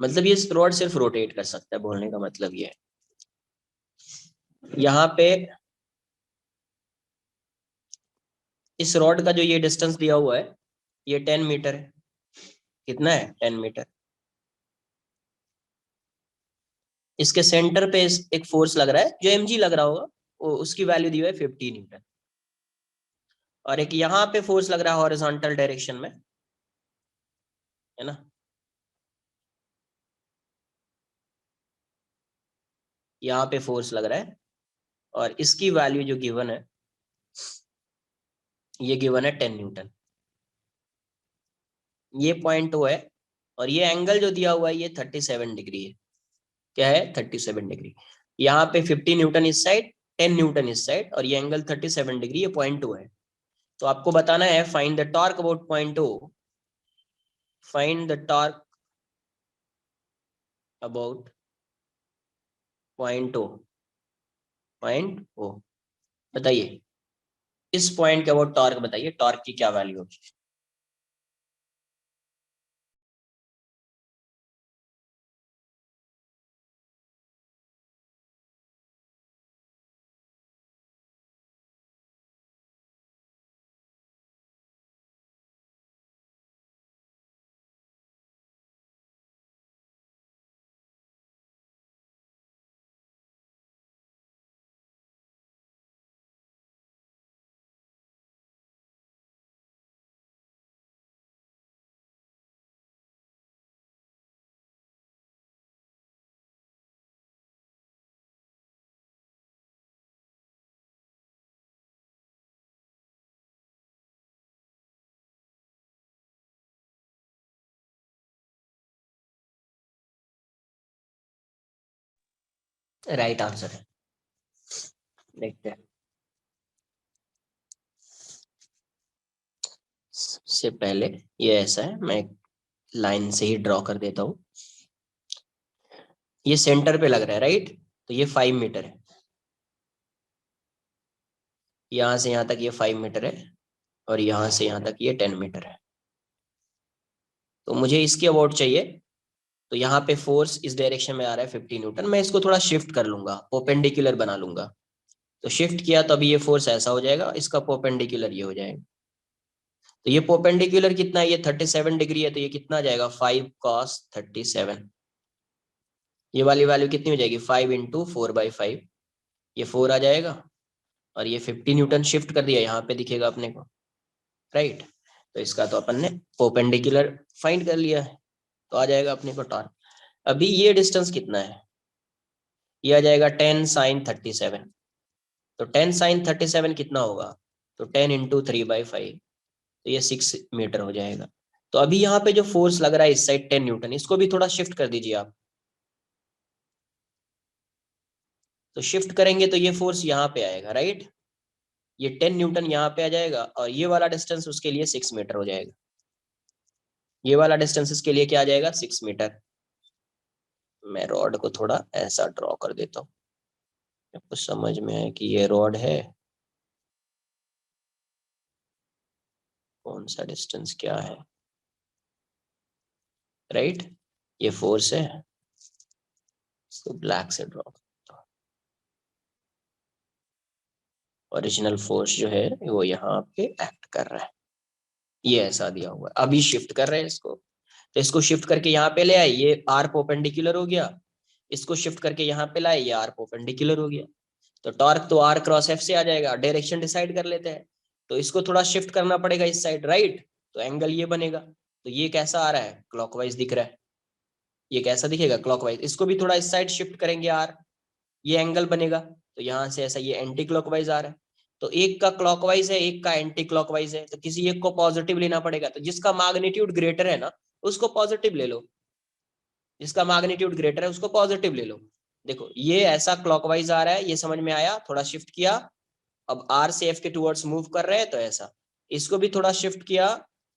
मतलब ये रॉड सिर्फ रोटेट कर सकता है, बोलने का मतलब ये है, यहाँ पे इस रॉड का जो ये डिस्टेंस दिया हुआ है, ये 10 मीटर है, कितना है 10 मीटर, इसके सेंटर पे एक फोर्स लग रहा है जो mg लग रहा होगा, वो उसकी वैल्यू दी हुई है 50 न्यूटन, और एक यहाँ पे फोर्स लग रहा है हॉरिजॉन्टल डायरेक्शन में, है ना, यहाँ पे फोर्स लग रहा है, और इसकी वैल्यू जो गिवन है, ये गिवन है 10 न्यूटन, ये पॉइंट ओ है, और ये एंगल जो दिया हुआ है ये 37 डिग्री है, क्या है 37 डिग्री, यहाँ पे 50 न्यूटन इस साइड, 10 न्यूटन इस साइड, और ये एंगल 37 डिग्री, ये पॉइंट ओ है, तो आपको बताना है find the torque about point O, find the torque about point O, point O, बताइए इस पॉइंट के अबाउट टॉर्क बताइए, टॉर्क की क्या वैल्यू होगी। राइट आंसर है। देखते हैं। सबसे पहले ये ऐसा है, मैं लाइन से ही ड्रॉ कर देता हूँ। ये सेंटर पे लग रहा है, राइट? तो ये 5 मीटर है, यहाँ से यहाँ तक ये 5 मीटर है, और यहाँ से यहाँ तक ये 10 मीटर है। तो मुझे इसकी अबाउट चाहिए। तो यहाँ पे फोर्स इस डायरेक्शन में आ रहा है 50 न्यूटन। मैं इसको थोड़ा शिफ्ट कर लूंगा, परपेंडिकुलर बना लूंगा। तो शिफ्ट किया तो अभी ये फोर्स ऐसा हो जाएगा, इसका परपेंडिकुलर ये हो जाएगा। तो ये परपेंडिकुलर कितना है? ये 37 डिग्री है, तो ये कितना आ जाएगा? 5 cos 37। ये वाली वैल्यू कितनी हो जाएगी? 5 इंटू 4/5, ये 4 आ जाएगा। और ये 50 न्यूटन शिफ्ट कर दिया, यहाँ पे दिखेगा अपने को, राइट? तो इसका तो अपन ने परपेंडिकुलर फाइंड कर लिया है, तो आ जाएगा अपने को टॉर्क। अभी ये डिस्टेंस कितना है? ये आ जाएगा 10 sin 37। तो 10 sin 37 कितना होगा? तो 10 इंटू 3/5, तो ये 6 मीटर हो जाएगा। तो अभी यहाँ पे जो फोर्स लग रहा है इस साइड 10 न्यूटन, इसको भी थोड़ा शिफ्ट कर दीजिए आप। तो शिफ्ट करेंगे तो ये फोर्स यहाँ पे आएगा, राइट? ये 10 न्यूटन यहाँ पे आ जाएगा, और ये वाला डिस्टेंस उसके लिए 6 मीटर हो जाएगा। ये वाला डिस्टेंस इसके लिए क्या आ जाएगा? 6 मीटर। मैं रॉड को थोड़ा ऐसा ड्रॉ कर देता हूँ, आपको समझ में आए कि ये रॉड है, कौन सा डिस्टेंस क्या है, राइट? ये फोर्स है, इसको ब्लैक से ड्रॉ। ओरिजिनल फोर्स जो है वो यहाँ पे एक्ट कर रहा है, ये ऐसा दिया हुआ है। अभी शिफ्ट कर रहे हैं इसको, तो इसको शिफ्ट करके यहाँ पे ले आए, ये आर परपेंडिकुलर हो गया। इसको शिफ्ट करके यहाँ पे लाए, ये आर परपेंडिकुलर हो गया। तो टॉर्क तो आर क्रॉस एफ से आ जाएगा। डायरेक्शन डिसाइड कर लेते हैं, तो इसको थोड़ा शिफ्ट करना पड़ेगा इस साइड, राइट? तो एंगल ये बनेगा। तो ये कैसा आ रहा है? क्लॉकवाइज दिख रहा है। ये कैसा दिखेगा? क्लॉकवाइज। इसको भी थोड़ा इस साइड शिफ्ट करेंगे आर, ये एंगल बनेगा। तो यहाँ से ऐसा ये एंटी क्लॉकवाइज आ रहा है। तो एक का क्लॉकवाइज है, एक का एंटी क्लॉकवाइज है, तो किसी एक को पॉजिटिव लेना पड़ेगा। तो जिसका मैग्नीट्यूड ग्रेटर है ना, उसको पॉजिटिव ले लो। जिसका मैग्नीट्यूड ग्रेटर है उसको पॉजिटिव ले लो। देखो ये ऐसा क्लॉकवाइज आ रहा है, ये समझ में आया? थोड़ा शिफ्ट किया, अब आर से एफ के टुवर्ड्स मूव कर रहे हैं, तो ऐसा। इसको भी थोड़ा शिफ्ट किया,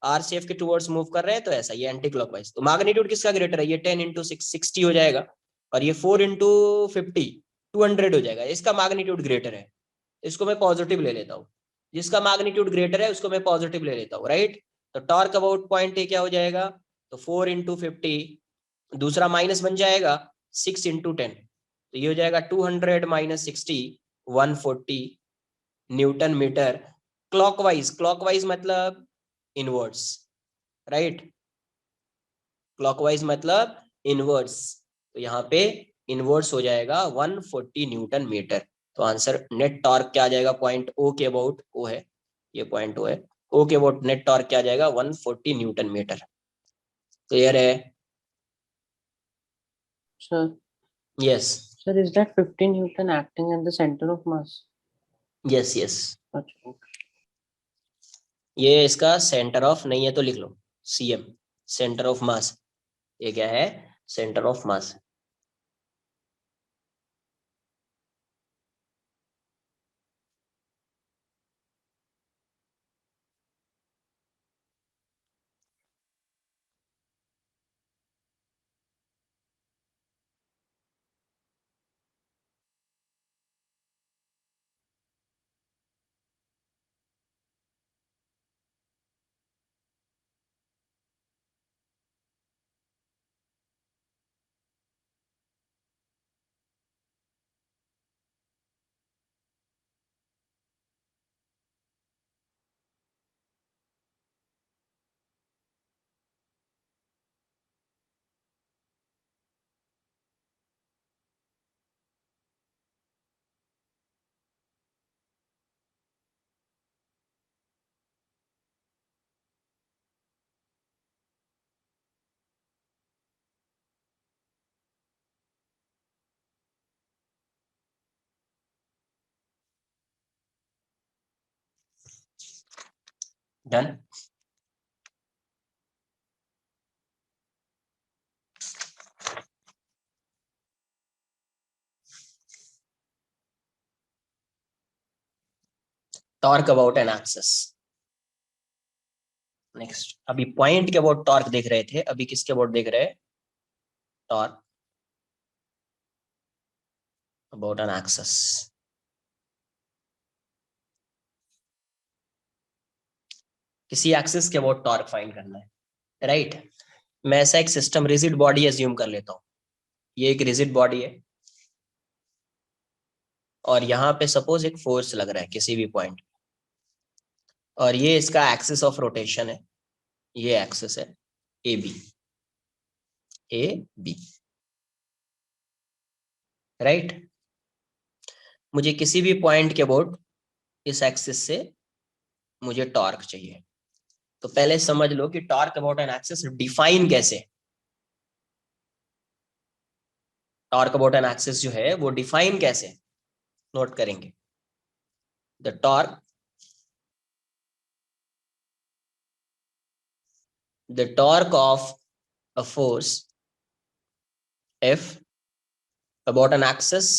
आर से एफ के टुवर्ड्स मूव कर रहे हैं, तो ऐसा। ये एंटी क्लॉकवाइज। तो मैग्नीट्यूड किसका ग्रेटर है? ये 10 इंटू 60 हो जाएगा, और ये 4 इंटू 50 200 हो जाएगा। इसका मैग्नीट्यूड ग्रेटर है, इसको मैं पॉजिटिव ले लेता हूँ। जिसका मैग्नीट्यूड ग्रेटर है उसको मैं पॉजिटिव ले लेता हूँ, राइट? तो टॉर्क अबाउट पॉइंट ए क्या हो जाएगा? तो 4 इंटू 50, दूसरा माइनस बन जाएगा 6 इंटू 10, तो ये हो जाएगा 200 minus 60, 140 newton metre. Clockwise, clockwise मतलब इनवर्ड्स, राइट? क्लॉकवाइज मतलब इनवर्ड्स। तो यहाँ पे इनवर्ड्स हो जाएगा 140 न्यूटन मीटर। तो आंसर नेट टॉर्क क्या आ जाएगा? पॉइंट ओ के अबाउट, ओ है ये पॉइंट ओ है, ओ के अबाउट नेट टॉर्क क्या आ जाएगा? 140 न्यूटन मीटर। क्लियर है? Sir, yes sir, is that 15 Newton acting at the center of mass? Yes yes. अच्छा, ये इसका सेंटर ऑफ नहीं है तो लिख लो सीएम, सेंटर ऑफ मास। ये क्या है? Centre of mass. Done. Torque about an axis. Next, अभी पॉइंट के अबाउट टॉर्क देख रहे थे, अभी किसके अबाउट देख रहे हैं? Torque about an axis. किसी एक्सिस के अबाउट टॉर्क फाइंड करना है, राइट? मैं ऐसा एक सिस्टम रिजिड बॉडी एज्यूम कर लेता हूं, ये एक रिजिड बॉडी है और यहाँ पे सपोज एक फोर्स लग रहा है किसी भी पॉइंट, और ये इसका एक्सिस ऑफ रोटेशन है, ये एक्सिस है ए बी, राइट? मुझे किसी भी पॉइंट के अबाउट इस एक्सिस से मुझे टॉर्क चाहिए। तो पहले समझ लो कि torque about an axis define कैसे। टॉर्क अबाउट एन एक्सिस जो है वो डिफाइन कैसे, नोट करेंगे। The torque of a force F about an axis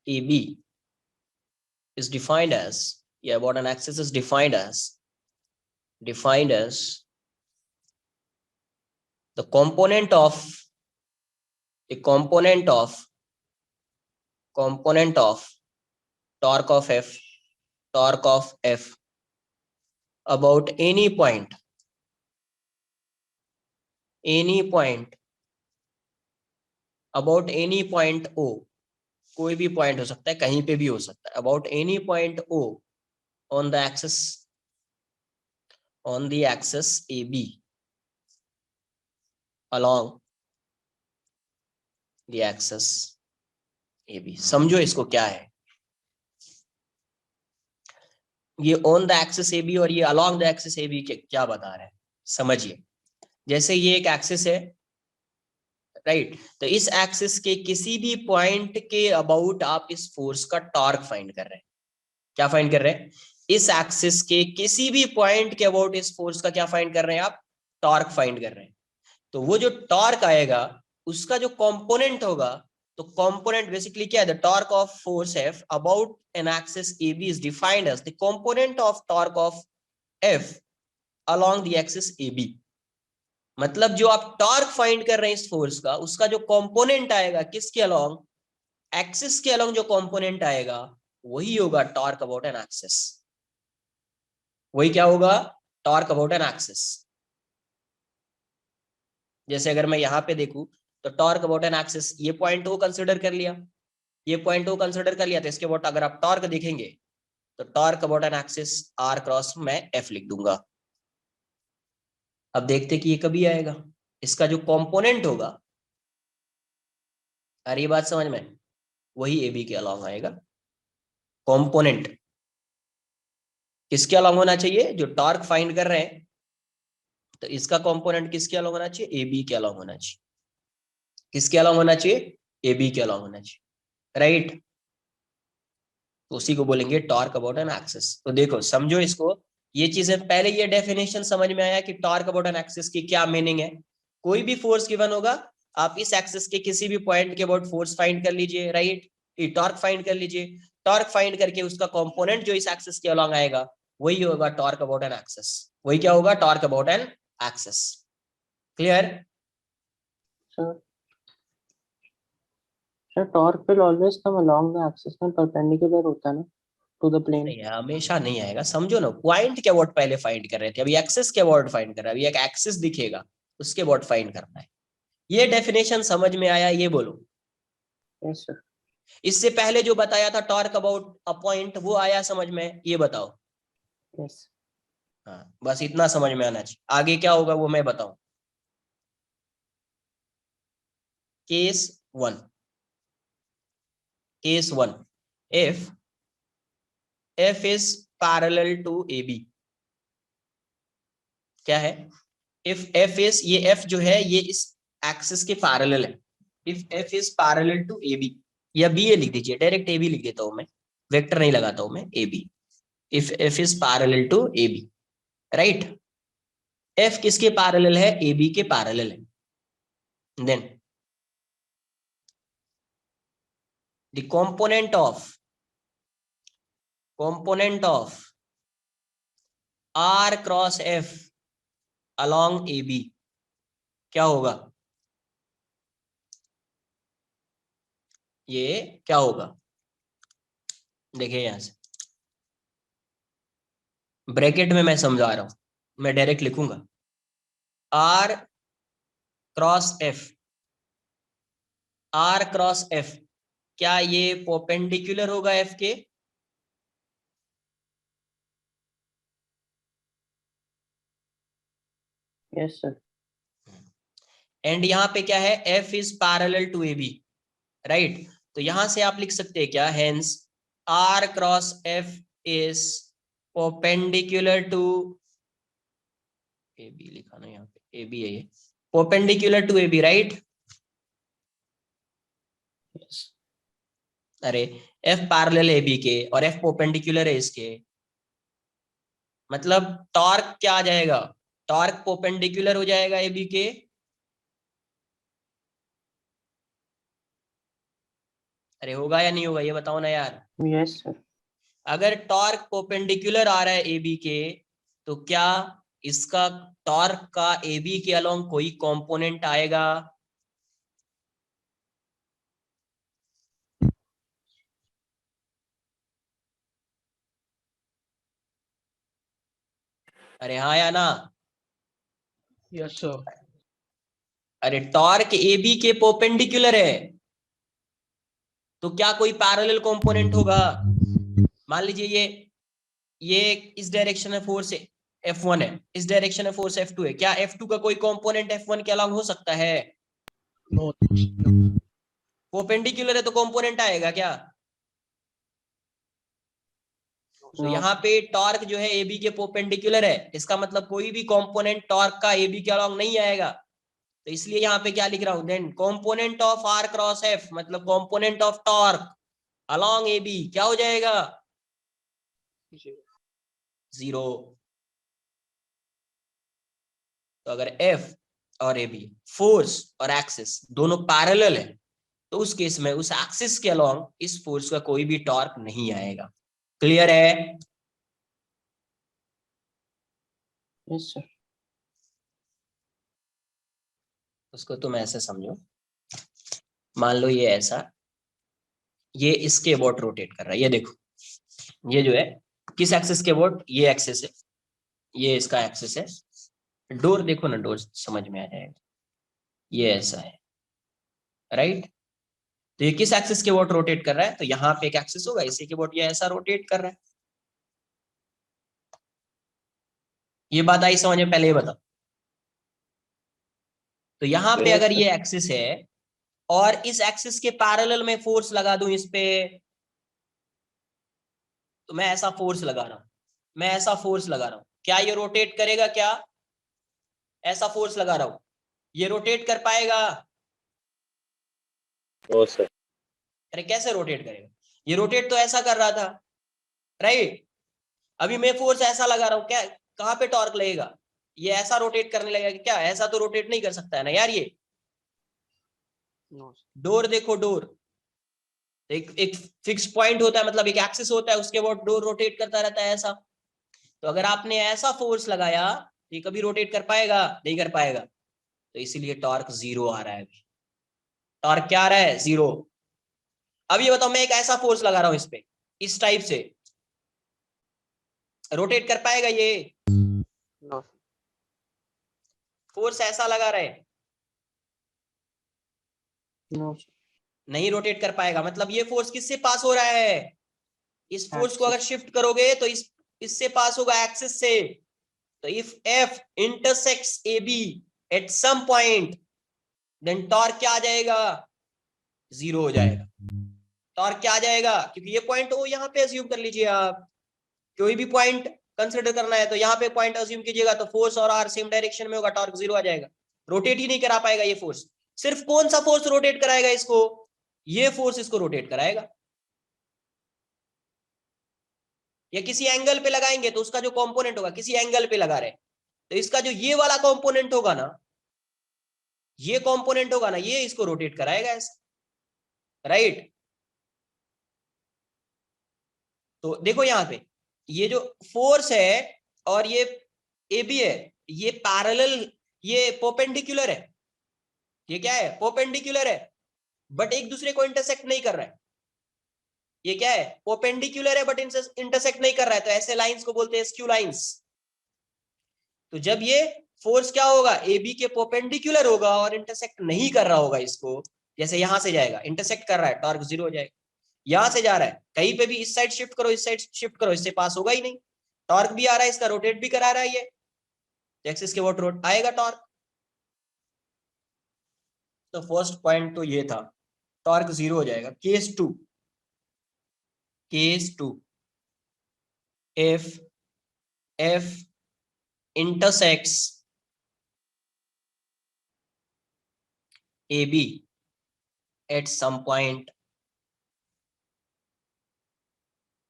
AB is defined as, about an axis is defined as the component of torque of F about any point O, कोई भी point हो सकता है, कहीं पे भी हो सकता है, about any point O on the axis AB along the axis AB। समझो इसको क्या है, ये ऑन द एक्सिस AB और ये अलोंग द एक्सिस AB के क्या बता रहे हैं, समझिए। जैसे ये एक एक्सिस है, राइट? तो इस एक्सिस के किसी भी पॉइंट के अबाउट आप इस फोर्स का टॉर्क फाइंड कर रहे हैं। क्या फाइंड कर रहे हैं? इस एक्सिस के किसी भी पॉइंट के अबाउट इस फोर्स का क्या फाइंड कर रहे हैं आप? टॉर्क फाइंड कर रहे हैं। तो वो जो टॉर्क आएगा उसका जो कंपोनेंट होगा, तो कंपोनेंट बेसिकली क्या है? The torque of force F about an axis AB is defined as the component of torque of F along the axis AB। मतलब जो आप टॉर्क फाइंड कर रहे हैं इस फोर्स का, उसका जो कंपोनेंट आएगा किसके अलोंग? एक्सिस के अलोंग जो कंपोनेंट आएगा वही होगा टॉर्क अबाउट एन एक्सिस। वही क्या होगा? Torque about an axis. जैसे अगर मैं यहां पे देखूं तो टॉर्क अबाउट एन एक्सिस, ये पॉइंट को कंसीडर कर लिया, ये पॉइंट को कंसीडर कर लिया, तो इसके अबाउट अगर आप टॉर्क देखेंगे तो torque about an axis R cross मैं F लिख दूंगा। अब देखते कि ये कभी आएगा, इसका जो कंपोनेंट होगा, अरे ये बात समझ में, वही AB के अलोंग आएगा। कंपोनेंट किसके अलोंग होना चाहिए? जो टॉर्क फाइंड कर रहे हैं, तो इसका कंपोनेंट किसके अलोंग होना चाहिए? AB के अलोंग होना चाहिए। किसके अलोंग होना चाहिए? AB के अलोंग होना चाहिए, राइट? तो उसी को बोलेंगे टॉर्क अबाउट एन एक्सिस। तो देखो समझो इसको, ये चीजें पहले, ये डेफिनेशन समझ में आया कि टॉर्क अबाउट एन एक्सिस की क्या मीनिंग है। कोई भी फोर्स गिवन होगा, आप इस एक्सिस के किसी भी पॉइंट के अबाउट फोर्स फाइंड कर लीजिए, राइट? ये टॉर्क फाइंड कर लीजिए, टॉर्क फाइंड करके उसका कंपोनेंट जो इस एक्सिस के अलोंग आएगा वही होगा टॉर्क अबाउट एन एक्सिस। वही क्या होगा? Torque about an axis. Clear? Sir torque will always come along the axis में, परपेंडिकुलर होता है ना टू द प्लेन। नहीं, हमेशा नहीं आएगा। समझो ना, पॉइंट के अबाउट पहले फाइंड कर रहे थे, अभी एक्सिस के अबाउट फाइंड कर रहा है। अभी एक एक्सिस दिखेगा, उसके अबाउट फाइंड करना है। ये डेफिनेशन समझ में आया? ये बोलो। Yes sir. इससे पहले जो बताया था टॉर्क अबाउट अ पॉइंट, वो आया समझ में? ये बताओ। यस। हाँ, बस इतना समझ में आना चाहिए। आगे क्या होगा वो मैं बताऊं। Case one, F is parallel to AB। क्या है? if F is, ये F जो है ये इस एक्सिस के पैरेलल है। if F is parallel to AB, या BA लिख दीजिए, डायरेक्ट AB लिख देता हूं मैं, वेक्टर नहीं लगाता हूं मैं, AB। if F is parallel to AB, राइट? F किसके पैरेलल है? AB के पैरेलल है। Then the component of R cross F along AB क्या होगा? ये क्या होगा? देखिए यहां से ब्रैकेट में मैं समझा रहा हूं, मैं डायरेक्ट लिखूंगा R cross F, R cross F, क्या ये परपेंडिकुलर होगा F के? Yes sir. एंड यहां पे क्या है? F is parallel to AB, right? तो यहां से आप लिख सकते हैं क्या? Hence R cross F is perpendicular to AB, लिखा ना यहाँ पे AB है, ये perpendicular to AB, right? Yes. अरे F पैरेलल AB के और F परपेंडिकुलर है इसके, मतलब टॉर्क क्या आ जाएगा? टॉर्क परपेंडिकुलर हो जाएगा AB के। अरे होगा या नहीं होगा ये बताओ ना यार। Yes sir. अगर टॉर्क परपेंडिकुलर आ रहा है AB के, तो क्या इसका टॉर्क का AB के अलोंग कोई कंपोनेंट आएगा? अरे हाँ या ना? Yes, sir. अरे टॉर्क AB के परपेंडिकुलर है, तो क्या कोई पैरेलल कंपोनेंट होगा? मान लीजिए ये इस डायरेक्शन में फोर्स F1 है, इस डायरेक्शन में फोर्स F2 है, क्या F2 का कोई कंपोनेंट F1 के अलावा हो सकता है? No. परपेंडिकुलर है तो कंपोनेंट आएगा क्या? तो No. यहाँ पे टॉर्क जो है AB के परपेंडिकुलर है, इसका मतलब कोई भी कंपोनेंट टॉर्क का AB के अलोंग नहीं आएगा। तो इसलिए यहाँ पे क्या लिख रहा हूं? Then component of R cross F, मतलब component of torque along AB क्या हो जाएगा? जीरो। तो अगर F और AB फोर्स और एक्सिस दोनों पैरेलल है, तो उस केस में उस एक्सिस के अलोंग इस फोर्स का कोई भी टॉर्क नहीं आएगा। क्लियर है? Yes sir. उसको तुम ऐसे समझो, मान लो ये ऐसा, ये इसके अबाउट रोटेट कर रहा है, ये देखो, ये जो है किस एक्सिस के अबाउट? ये एक्सिस है, ये इसका एक्सिस है। डोर देखो ना, डोर समझ में आ जाएगा, ये ऐसा है, राइट? तो ये किस एक्सिस के अबाउट रोटेट कर रहा है? तो यहाँ पे एक एक्सिस होगा, इसी के अबाउट ये ऐसा रोटेट कर रहा है। ये बात आई समझ में? पहले ये बताओ। तो यहाँ पे अगर ये एक्सिस है और इस एक्सिस के पैरेलल में फोर्स लगा दूं इस पे, तो मैं ऐसा फोर्स लगा रहा हूं, मैं ऐसा फोर्स लगा रहा हूं, क्या ये रोटेट करेगा? क्या ऐसा फोर्स लगा रहा हूं, ये रोटेट कर पाएगा? No sir. अरे कैसे रोटेट करेगा? ये रोटेट तो ऐसा कर रहा था, राइट? अभी मैं फोर्स ऐसा लगा रहा हूं, क्या कहां पे टॉर्क लगेगा? ये ऐसा रोटेट करने लगेगा क्या? ऐसा तो रोटेट नहीं कर सकता है ना यार ये। डोर देखो, डोर एक फिक्स पॉइंट होता है, मतलब एक एक्सिस होता है, उसके बाद डोर रोटेट करता रहता है ऐसा। तो अगर आपने ऐसा फोर्स लगाया, ये कभी रोटेट कर पाएगा? नहीं कर पाएगा। तो इसीलिए टॉर्क जीरो आ रहा है। टॉर्क क्या आ रहा है? जीरो। अब ये बताओ, मैं एक ऐसा फोर्स लगा रहा हूं इस पे, इस टाइप से, रोटेट कर पाएगा ये? नो। फोर्स ऐसा लगा रहे, नो। नहीं रोटेट कर पाएगा। मतलब ये फोर्स किससे पास हो रहा है? इस फोर्स को अगर शिफ्ट करोगे तो इससे पास होगा, एक्सिस से। तो if F intersects AB at some point, then torque क्या आ जाएगा? जीरो हो जाएगा। टॉर्क क्या आ जाएगा? क्योंकि ये पॉइंट ओ यहाँ पे अज्यूम कर लीजिए आप, कोई भी पॉइंट कंसिडर करना है तो यहाँ पे पॉइंट अज्यूम कीजिएगा, तो फोर्स और आर सेम डायरेक्शन में होगा, टॉर्क जीरो आ जाएगा। रोटेट ही नहीं करा पाएगा ये फोर्स। सिर्फ कौन सा फोर्स रोटेट कराएगा इसको? ये फोर्स इसको रोटेट कराएगा। या किसी एंगल पे लगाएंगे तो उसका जो कंपोनेंट होगा, किसी एंगल पे लगा रहे, तो इसका जो ये वाला कंपोनेंट होगा ना, ये कंपोनेंट होगा ना, ये इसको रोटेट कराएगा ऐसा, राइट? तो देखो यहाँ पे ये जो फोर्स है और ये ए बी है, ये पैरेलल, ये परपेंडिकुलर है, ये क्या है, परपेंडिकुलर है, बट एक दूसरे को इंटरसेक्ट नहीं कर रहा है। ये क्या है, परपेंडिकुलर है बट इंटरसेक्ट नहीं कर रहा है, तो ऐसे लाइंस को बोलते हैं स्क्यू लाइंस। तो जब ये फोर्स क्या होगा, ए बी के परपेंडिकुलर होगा और इंटरसेक्ट नहीं कर रहा होगा इसको, जैसे यहां से जाएगा इंटरसेक्ट कर रहा है, टॉर्क जीरो हो जाएगा। यहां से जा रहा है, कहीं पे भी इस साइड शिफ्ट करो, इस साइड शिफ्ट करो, इससे पास होगा ही नहीं। टॉर्क भी आ रहा है, इसका रोटेट भी करा रहा है, ये एक्सिस के वोट रोट आएगा टॉर्क। तो फर्स्ट पॉइंट तो ये था, टॉर्क जीरो हो जाएगा। Case two, case two, if F intersects A B at some point,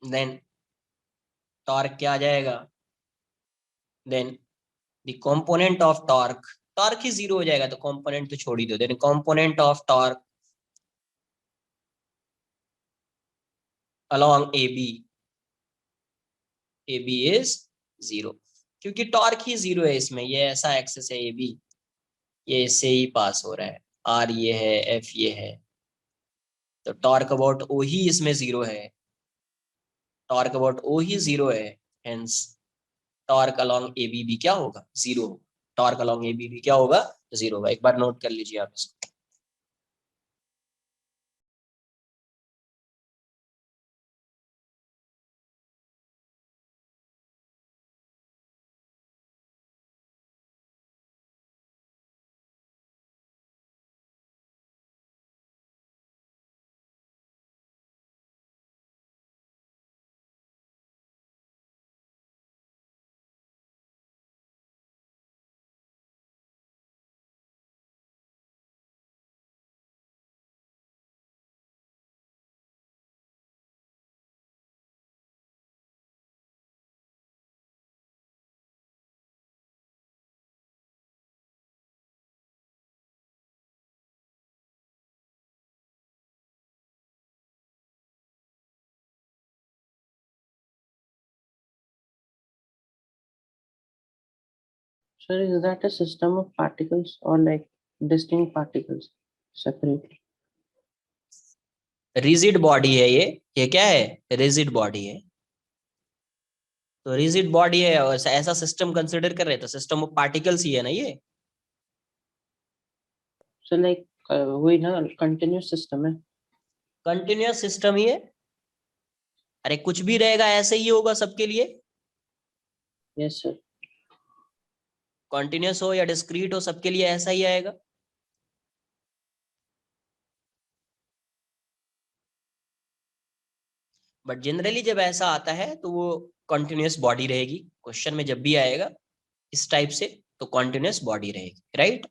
then torque क्या आ जाएगा, then the component of torque, torque ही जीरो हो जाएगा तो कंपोनेंट तो छोड़ ही दो, then component of torque along AB is zero, क्योंकि टॉर्क ही जीरो है इसमें, ये ऐसा एक्सेस है AB, ये इससे ही पास हो रहा है, R ये है, F ये है, तो टॉर्क अबाउट O ही इसमें जीरो है, torque about O he zero है, हेंस टॉर्क अलोंग AB भी क्या होगा, जीरो होगा। टॉर्क अलोंग AB भी क्या होगा, जीरो होगा। एक बार नोट कर लीजिए आप इसको। Sir, is that a system of particles or like distinct particles separately? Rigid body है ये क्या है, रिजिड बॉडी है। तो रिजिड बॉडी है और ऐसा सिस्टम कंसिडर कर रहे हैं, तो सिस्टम ऑफ पार्टिकल्स ही है ना ये। So like वही ना, continuous system है। कंटिन्यूअस सिस्टम ही है, अरे कुछ भी रहेगा ऐसे ही होगा सबके लिए, Yes sir। कॉन्टिन्यूअस हो या डिस्क्रीट हो सबके लिए ऐसा ही आएगा। बट जनरली जब ऐसा आता है तो वो कॉन्टिन्यूअस बॉडी रहेगी, क्वेश्चन में जब भी आएगा इस टाइप से तो कॉन्टिन्यूअस बॉडी रहेगी, right.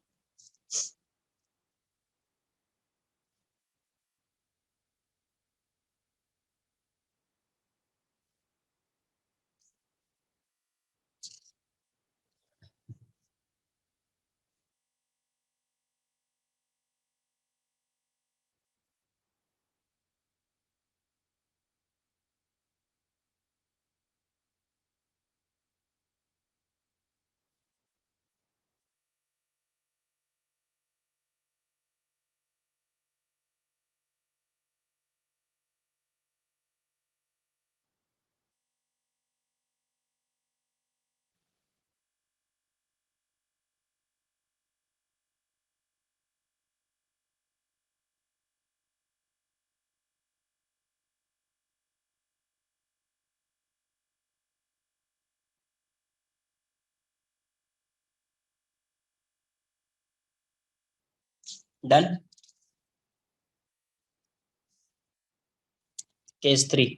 Done. Case 3,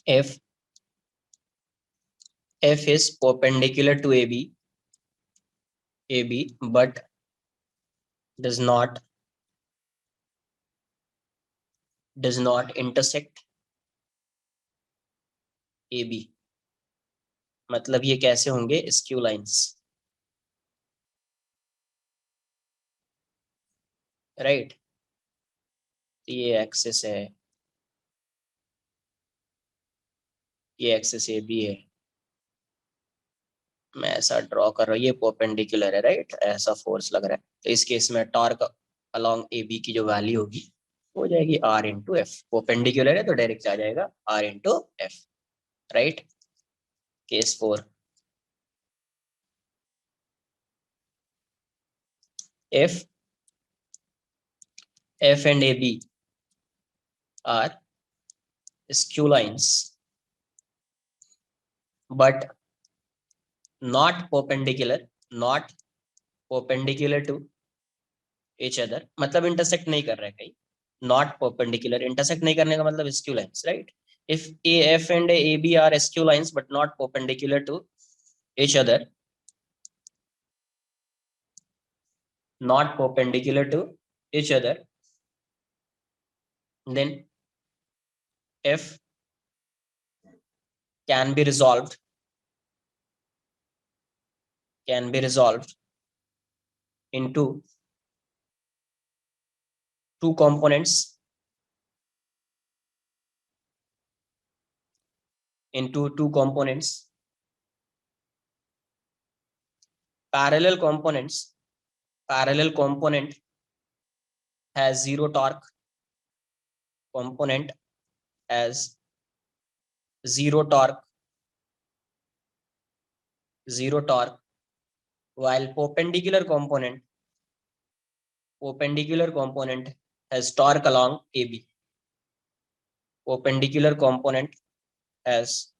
if F is perpendicular to AB but does not intersect AB, मतलब ये कैसे होंगे स्क्यू लाइंस, राइट। ये एक्सिस है, ये एक्सिस ए बी है, मैं ऐसा ड्रॉ कर रहा हूँ, ये परपेंडिकुलर है राइट, ऐसा फोर्स लग रहा है, तो इस केस में टॉर्क अलोंग ए बी की जो वैल्यू होगी हो जाएगी आर इंटू एफ, परपेंडिकुलर है तो डायरेक्ट आ जाएगा R into F right. Case 4, if F and AB are skew lines but not perpendicular to each other, मतलब इंटरसेक्ट नहीं कर रहे कहीं, not perpendicular, इंटरसेक्ट नहीं करने का मतलब skew lines right। if AF and AB are skew lines but not perpendicular to each other, not perpendicular to each other, then F can be resolved into two components, parallel component has zero torque, component has zero torque, while perpendicular component has torque along AB. Perpendicular component has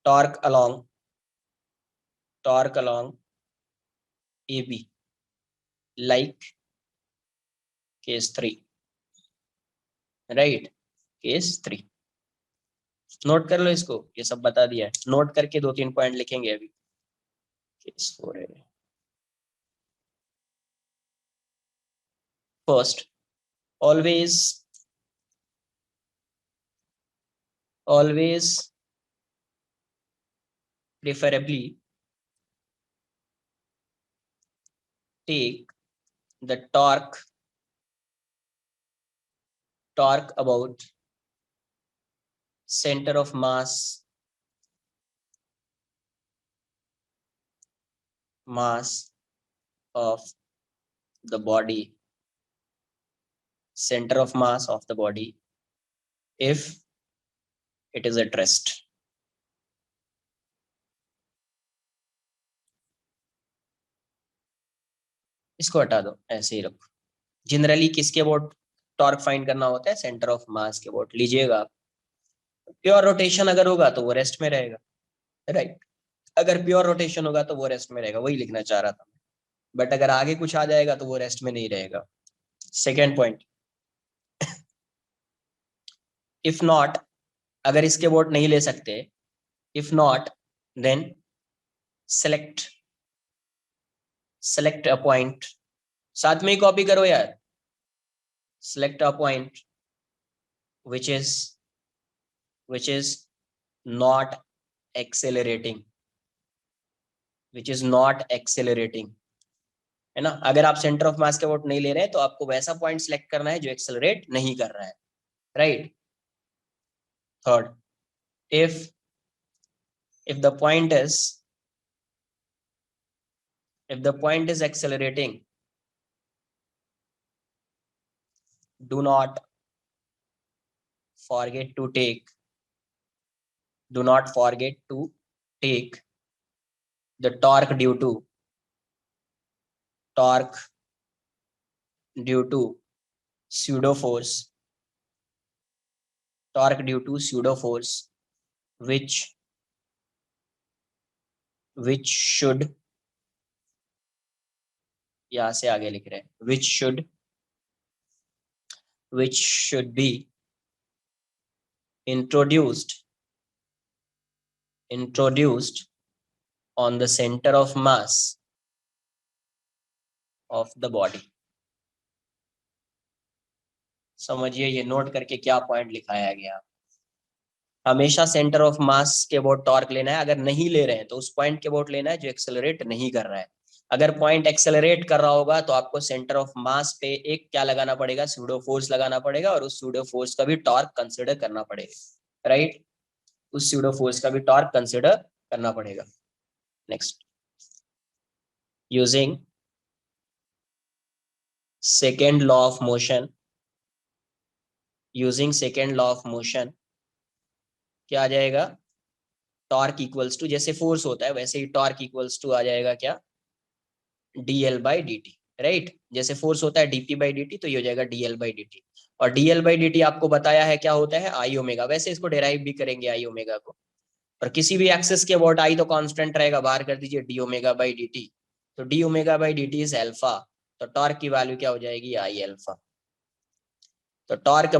torque along AB, like case 3 right, case 3। Note कर लो इसको, ये सब बता दिया है, note करके 2-3 point लिखेंगे अभी। केस 4 है। First, always preferably take the torque about center of mass of the body, center of mass of the body, if it is at rest। इसको हटा दो, ऐसे ही रखो। जनरली किसके अबाउट टॉर्क फाइंड करना होता है, सेंटर ऑफ मास के अबाउट लीजिएगा। प्योर रोटेशन अगर होगा तो वो रेस्ट में रहेगा राइट, अगर प्योर रोटेशन होगा तो वो रेस्ट में रहेगा, वही लिखना चाह रहा था। बट अगर आगे कुछ आ जाएगा तो वो रेस्ट में नहीं रहेगा। सेकेंड पॉइंट, इफ नॉट, अगर इसके अबाउट नहीं ले सकते, if not then select a point, साथ में ही कॉपी करो यार, select a point which is not accelerating, है ना। अगर आप सेंटर ऑफ मास के अबाउट नहीं ले रहे हैं तो आपको वैसा पॉइंट सिलेक्ट करना है जो एक्सेलरेट नहीं कर रहा है right. Third, if the point is accelerating, do not forget to take the torque due to pseudo force, which should, यहां से आगे लिख रहे हैं, which should be introduced on the center of mass of the body। समझिए ये note करके क्या पॉइंट लिखाया गया। हमेशा सेंटर ऑफ मास के अबाउट टॉर्क लेना है, अगर नहीं ले रहे हैं तो उस पॉइंट के अबाउट लेना है जो एक्सेलरेट नहीं कर रहा है। अगर पॉइंट एक्सेलरेट कर रहा होगा तो आपको सेंटर ऑफ मास पे एक क्या लगाना पड़ेगा, सूडो फोर्स लगाना पड़ेगा, और उस सूडो फोर्स का भी टॉर्क कंसिडर करना पड़ेगा, राइट। उस सूडो फोर्स का भी टॉर्क कंसिडर करना पड़ेगा। Next, using second law of motion, using second law of motion क्या आ जाएगा, टॉर्क इक्वल्स टू, जैसे फोर्स होता है वैसे ही टॉर्क इक्वल्स टू आ जाएगा क्या, dl बाई dt, राइट। जैसे फोर्स होता है dp बाई dt, तो ये हो जाएगा dl बाई dt। और dl बाई dt आपको बताया है क्या होता है, आई ओमेगा। वैसे इसको डेराइव भी करेंगे आई ओमेगा को, और किसी भी एक्सिस के अबाउट आई तो कांस्टेंट रहेगा, बाहर कर दीजिए डी ओमेगा बाई dt। तो D omega by dt is alpha, तो टॉर्क की वैल्यू क्या हो जाएगी, आई अल्फा। तो टॉर्क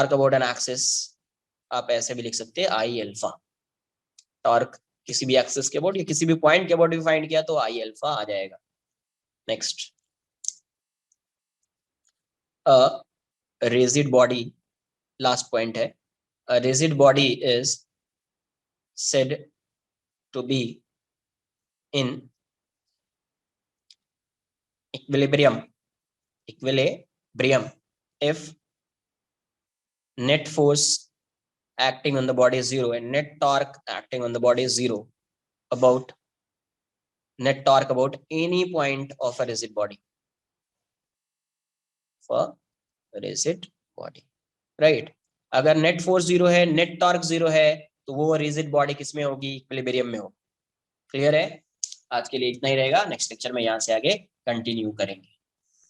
अबाउट एन एक्सिस आप ऐसे भी लिख सकते हैं, आई अल्फा। टॉर्क किसी भी एक्सिस के अबाउट या किसी भी पॉइंट के अबाउट भी फाइंड किया तो आई अल्फा आ जाएगा। Next, rigid body, last point है, a rigid body is said to be in equilibrium if net force acting on the body is zero and net torque acting on the body is zero about net torque about any point of a rigid body, for a rigid body, right। अगर net force zero है, net torque zero है, तो वो rigid body किस में होगी, equilibrium में होगी। क्लियर है। आज के लिए इतना ही रहेगा, नेक्स्ट लेक्चर में यहाँ से आगे कंटिन्यू करेंगे।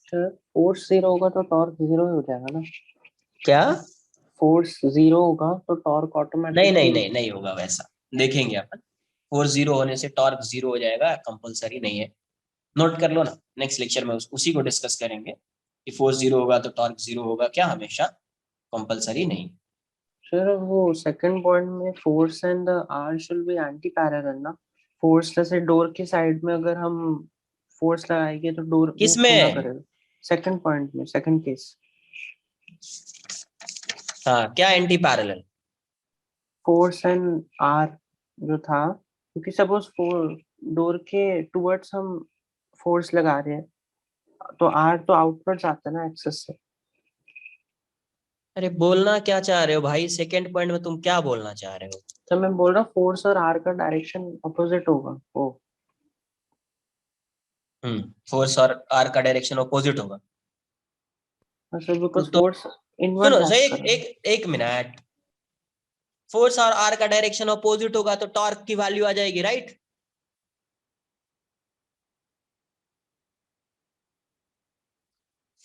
सर फोर्स जीरो होगा तो टॉर्क जीरो ही हो जाएगा ना? क्या? फोर्स जीरो होगा तो टॉर्क नहीं नहीं ऑटोमेटिकली नहीं नहीं होगा वैसा, देखेंगे अपन। फोर्स जीरो होने से टॉर्क जीरो हो जाएगा, कंपलसरी नहीं है, नोट कर लो ना। नेक्स्ट लेक्चर में उसी को डिस्कस करेंगे कि फोर्स जीरो होगा तो टॉर्क जीरो होगा क्या, हमेशा कंपलसरी नहीं। सर वो सेकंड पॉइंट में force and the R should be anti parallel ना? फोर्स जैसे डोर के साइड में अगर हम फोर्स लगाएंगे तो डोर मूव क्यों ना किसमें? करेगा? सेकंड पॉइंट में, सेकंड केस। हाँ, क्या anti parallel? Force and R जो था, क्योंकि सपोज डोर के टुवर्ड्स हम फोर्स लगा रहे हैं तो आर तो आउटवर्ड्स आता है ना एक्सेस से। अरे बोलना क्या चाह रहे हो भाई, सेकंड पॉइंट में तुम क्या बोलना चाह रहे हो? तो मैं बोल रहा हूँ फोर्स और आर का डायरेक्शन अपोजिट होगा वो। फोर्स और आर का डायरेक्शन अपोजिट होगा। सर बिकॉज तो फोर्स सुनो इनवर्ड सर, एक्ट एक कर रहा है। एक एक मिनट, फोर्स और आर का डायरेक्शन अपोजिट होगा तो टॉर्क की वैल्यू आ जाएगी, राइट।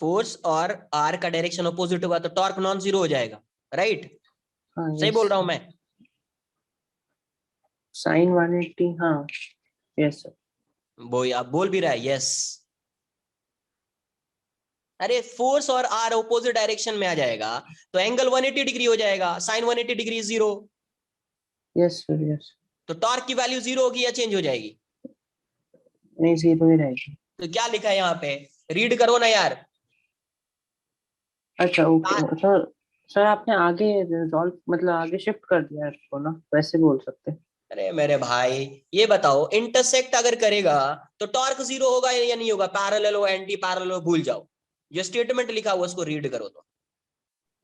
फोर्स और आर का डायरेक्शन अपोजिट होगा तो टॉर्क नॉन जीरो हो जाएगा, राइट। हाँ सही यस। बोल रहा हूं मैं? साइन 180, हाँ यस सर। वो आप बोल भी रहा है यस। अरे फोर्स और आर अपोजिट डायरेक्शन में आ जाएगा तो एंगल 180 डिग्री हो जाएगा, sine 180 degree zero. Yes sir yes. तो टॉर्क की वैल्यू जीरो होगी या चेंज हो जाएगी? नहीं जीरो ही रहेगी। तो क्या लिखा है यहाँ पे, रीड करो ना यार। अच्छा ओके सर। सर आपने आगे रिजॉल्व मतलब आगे शिफ्ट कर दिया है इसको ना, वैसे बोल सकते हैं। अरे मेरे भाई, ये बताओ इंटरसेक्ट अगर करेगा तो टॉर्क जीरो होगा या नहीं होगा, पैरेलल हो एंटी पैरेलल हो भूल जाओ, जो स्टेटमेंट लिखा हुआ उसको रीड करो तो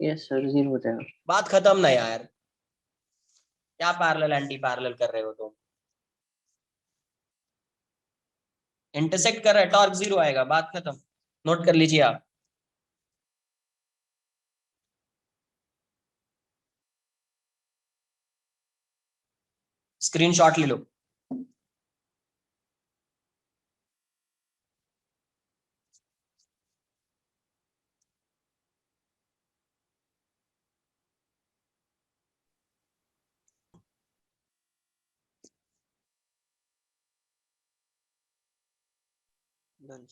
यस सर जीरो हो जाएगा। बात खत्म ना यार। क्या पैरेलल एंटी पैरेलल कर रहे हो तुम? इंटरसेक्ट कर रहा है, टॉर्क जीरो आएगा, बात खत्म। नोट कर लीजिए आप। स्क्रीनशॉट ले लो। Done.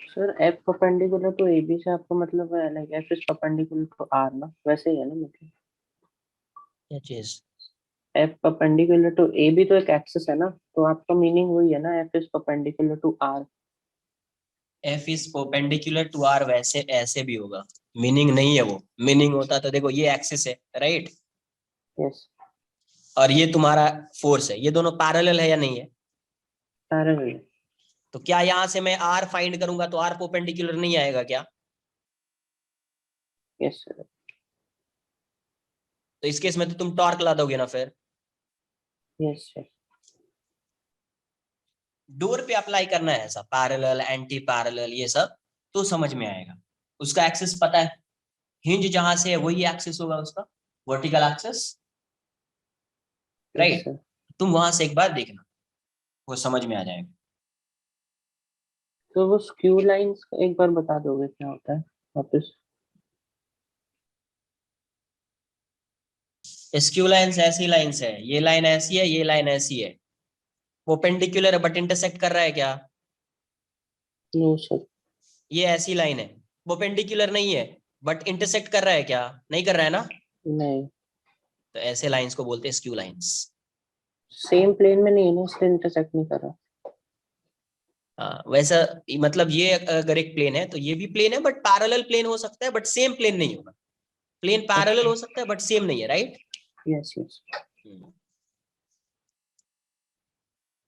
Sir F perpendicular to A B से आपको मतलब है like F is perpendicular to R ना, वैसे ही है ना मतलब। क्या चीज? F perpendicular to A B तो एक एक्सिस है ना, तो आपका मीनिंग वही है ना, F is perpendicular to R. F is perpendicular to R, वैसे ऐसे भी होगा, मीनिंग नहीं है वो। मीनिंग होता तो देखो ये एक्सिस है राइट, यस। और ये तुम्हारा फोर्स है, ये दोनों पैरेलल है या नहीं है? पैरेलल। तो क्या यहां से मैं आर फाइंड करूंगा तो आर परपेंडिकुलर नहीं आएगा क्या? Yes sir. तो इस केस में तो तुम टॉर्क ला दोगे ना फिर। Yes sir. डोर पे अप्लाई करना है ऐसा, पैरेलल एंटी पैरेलल ये सब तो समझ में आएगा। उसका एक्सिस पता है, हिंज जहां से है वही एक्सिस होगा उसका, vertical axis yes right. Sir. तुम वहां से एक बार देखना, वो समझ में आ जाएगा। तो वो स्क्यू लाइंस एक बार बता दोगे क्या होता है वापस? स्क्यू लाइंस ऐसी लाइंस है, ये लाइन ऐसी है, ये लाइन ऐसी है, वो पेंडिकुलर है बट इंटरसेक्ट कर रहा है क्या? No sir. ये ऐसी लाइन है, वो पेंडिकुलर नहीं है बट इंटरसेक्ट कर रहा है क्या? नहीं कर रहा है ना, नहीं, तो ऐसे लाइंस को बोलते हैं स्क्यू लाइंस। सेम प्लेन में नहीं है ना, इसलिए इंटरसेक्ट नहीं कर रहा। हाँ वैसा, मतलब ये अगर एक प्लेन है तो ये भी प्लेन है बट पैरेलल प्लेन हो सकता है, बट सेम प्लेन नहीं होगा। प्लेन पैरेलल हो सकता है बट सेम नहीं है राइट। Yes yes.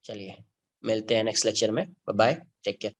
चलिए मिलते हैं नेक्स्ट लेक्चर में, बाय बाय, टेक केयर।